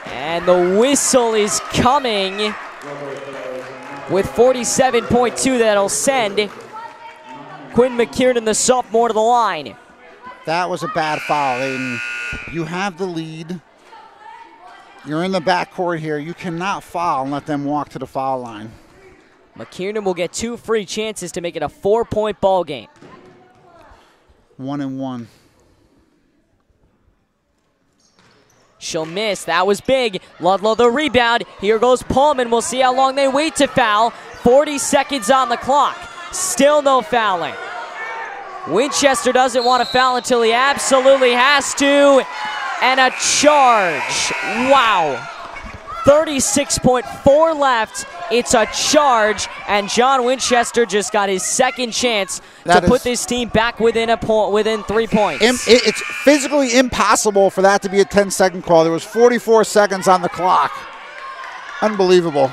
S1: And the whistle is coming with 47.2. That'll send Quinn McKiernan, the sophomore, to the line.
S2: That was a bad foul, Aiden. You have the lead. You're in the backcourt here. You cannot foul and let them walk to the foul line.
S1: McKiernan will get 2 free chances to make it a 4-point ball game.
S2: 1-1.
S1: She'll miss. That was big. Ludlowe the rebound. Here goes Pullman. We'll see how long they wait to foul. 40 seconds on the clock. Still no fouling. Winchester doesn't want to foul until he absolutely has to. And a charge. Wow. 36.4 left. It's a charge, and John Winchester just got his second chance to put this team back within 3 points.
S2: It's physically impossible for that to be a 10-second call. There was 44 seconds on the clock. Unbelievable.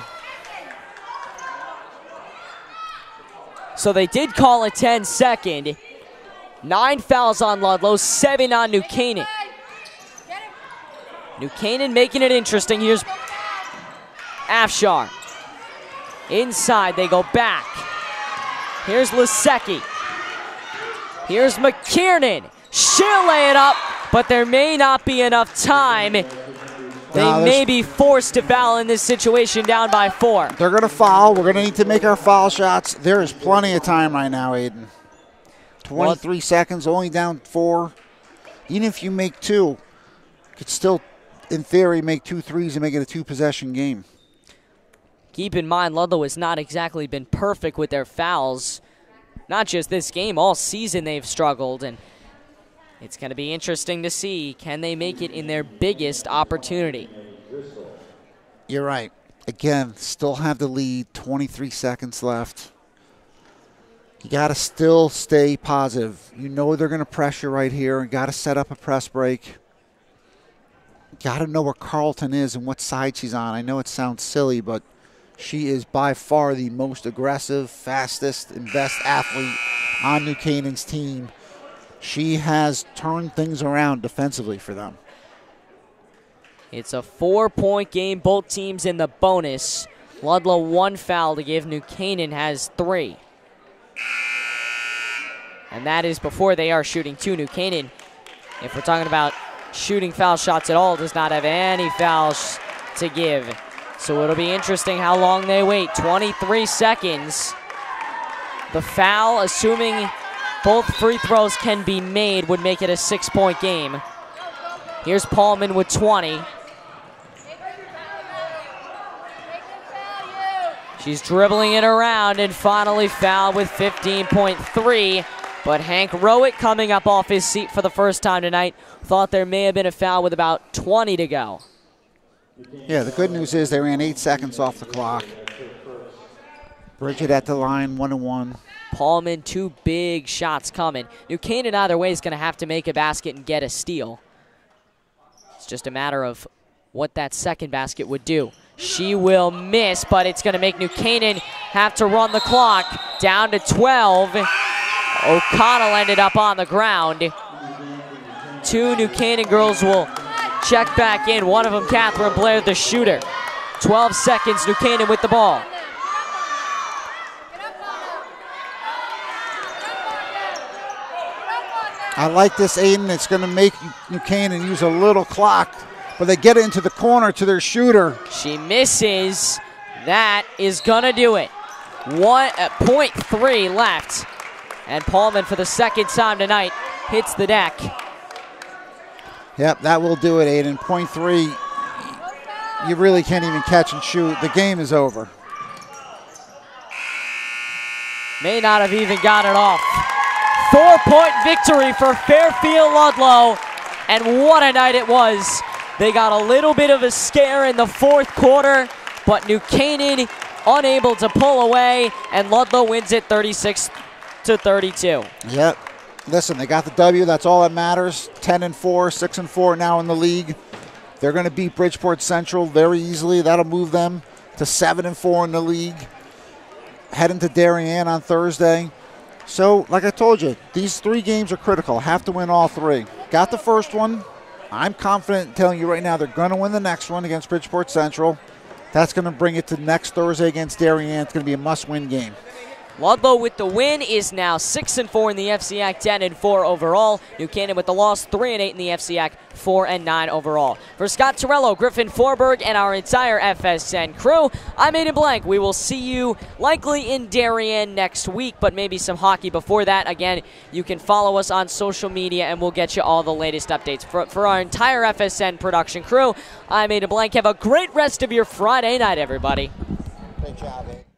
S1: So they did call a 10-second. 9 fouls on Ludlowe, 7 on New Canaan. New Canaan making it interesting. Here's Afshar. Inside, they go back. Here's Lisecki. Here's McKiernan. She'll lay it up, but there may not be enough time. They may be forced to foul in this situation down by 4.
S2: They're going to foul. We're going to need to make our foul shots. There is plenty of time right now, Aiden. 23 seconds, only down 4. Even if you make 2, you could still, in theory, make 2 threes and make it a 2-possession game.
S1: Keep in mind, Ludlowe has not exactly been perfect with their fouls. Not just this game, all season they've struggled, and it's going to be interesting to see, can they make it in their biggest opportunity?
S2: You're right. Again, still have the lead, 23 seconds left. You got to still stay positive. You know they're going to pressure right here and got to set up a press break. Got to know where Carlton is and what side she's on. I know it sounds silly, but she is by far the most aggressive, fastest, and best athlete on New Canaan's team. She has turned things around defensively for them.
S1: It's a 4-point game. Both teams in the bonus. Ludlowe 1 foul to give. New Canaan has 3. And that is before they are shooting 2. New Canaan, if we're talking about shooting foul shots at all, does not have any fouls to give. So it'll be interesting how long they wait. 23 seconds. The foul, assuming both free throws can be made, would make it a 6-point game. Here's Paulman with 20. She's dribbling it around and finally fouled with 15.3. But Hank Rowett, coming up off his seat for the first time tonight, thought there may have been a foul with about 20 to go.
S2: Yeah, the good news is they ran 8 seconds off the clock. Bridget at the line, 1-1.
S1: Paulman, 2 big shots coming. New Canaan either way is going to have to make a basket and get a steal. It's just a matter of what that second basket would do. She will miss, but it's going to make New Canaan have to run the clock down to 12. O'Connell ended up on the ground. 2 New Canaan girls will check back in. One of them, Catherine Blair, the shooter. 12 seconds, New Canaan with the ball.
S2: I like this, Aiden. It's going to make New Canaan use a little clock, but they get it into the corner to their shooter.
S1: She misses. That is going to do it. 1.3 left. And Paulman, for the second time tonight, hits the deck.
S2: Yep, that will do it, Aiden. 0.3. You really can't even catch and shoot. The game is over.
S1: May not have even got it off. 4-point victory for Fairfield Ludlowe. And what a night it was. They got a little bit of a scare in the 4th quarter, but New Canaan unable to pull away, and Ludlowe wins it 36-32.
S2: Yep. Listen, they got the W. That's all that matters. 10-4, 6-4 now in the league. They're going to beat Bridgeport Central very easily. That'll move them to 7-4 in the league. Heading to Darien on Thursday. So, like I told you, these 3 games are critical. Have to win all 3. Got the first one. I'm confident in telling you right now they're going to win the next one against Bridgeport Central. That's going to bring it to next Thursday against Darien. It's going to be a must-win game.
S1: Ludlowe with the win is now 6-4 in the FCAC, 10-4 overall. New Canaan with the loss, 3-8 in the FCAC, 4-9 overall. For Scott Torello, Griffin Forberg, and our entire FSN crew, I'm Aiden Blank. We will see you likely in Darien next week, but maybe some hockey before that. Again, you can follow us on social media, and we'll get you all the latest updates. For our entire FSN production crew, I'm Aiden Blank. Have a great rest of your Friday night, everybody.
S2: Great job, Aiden.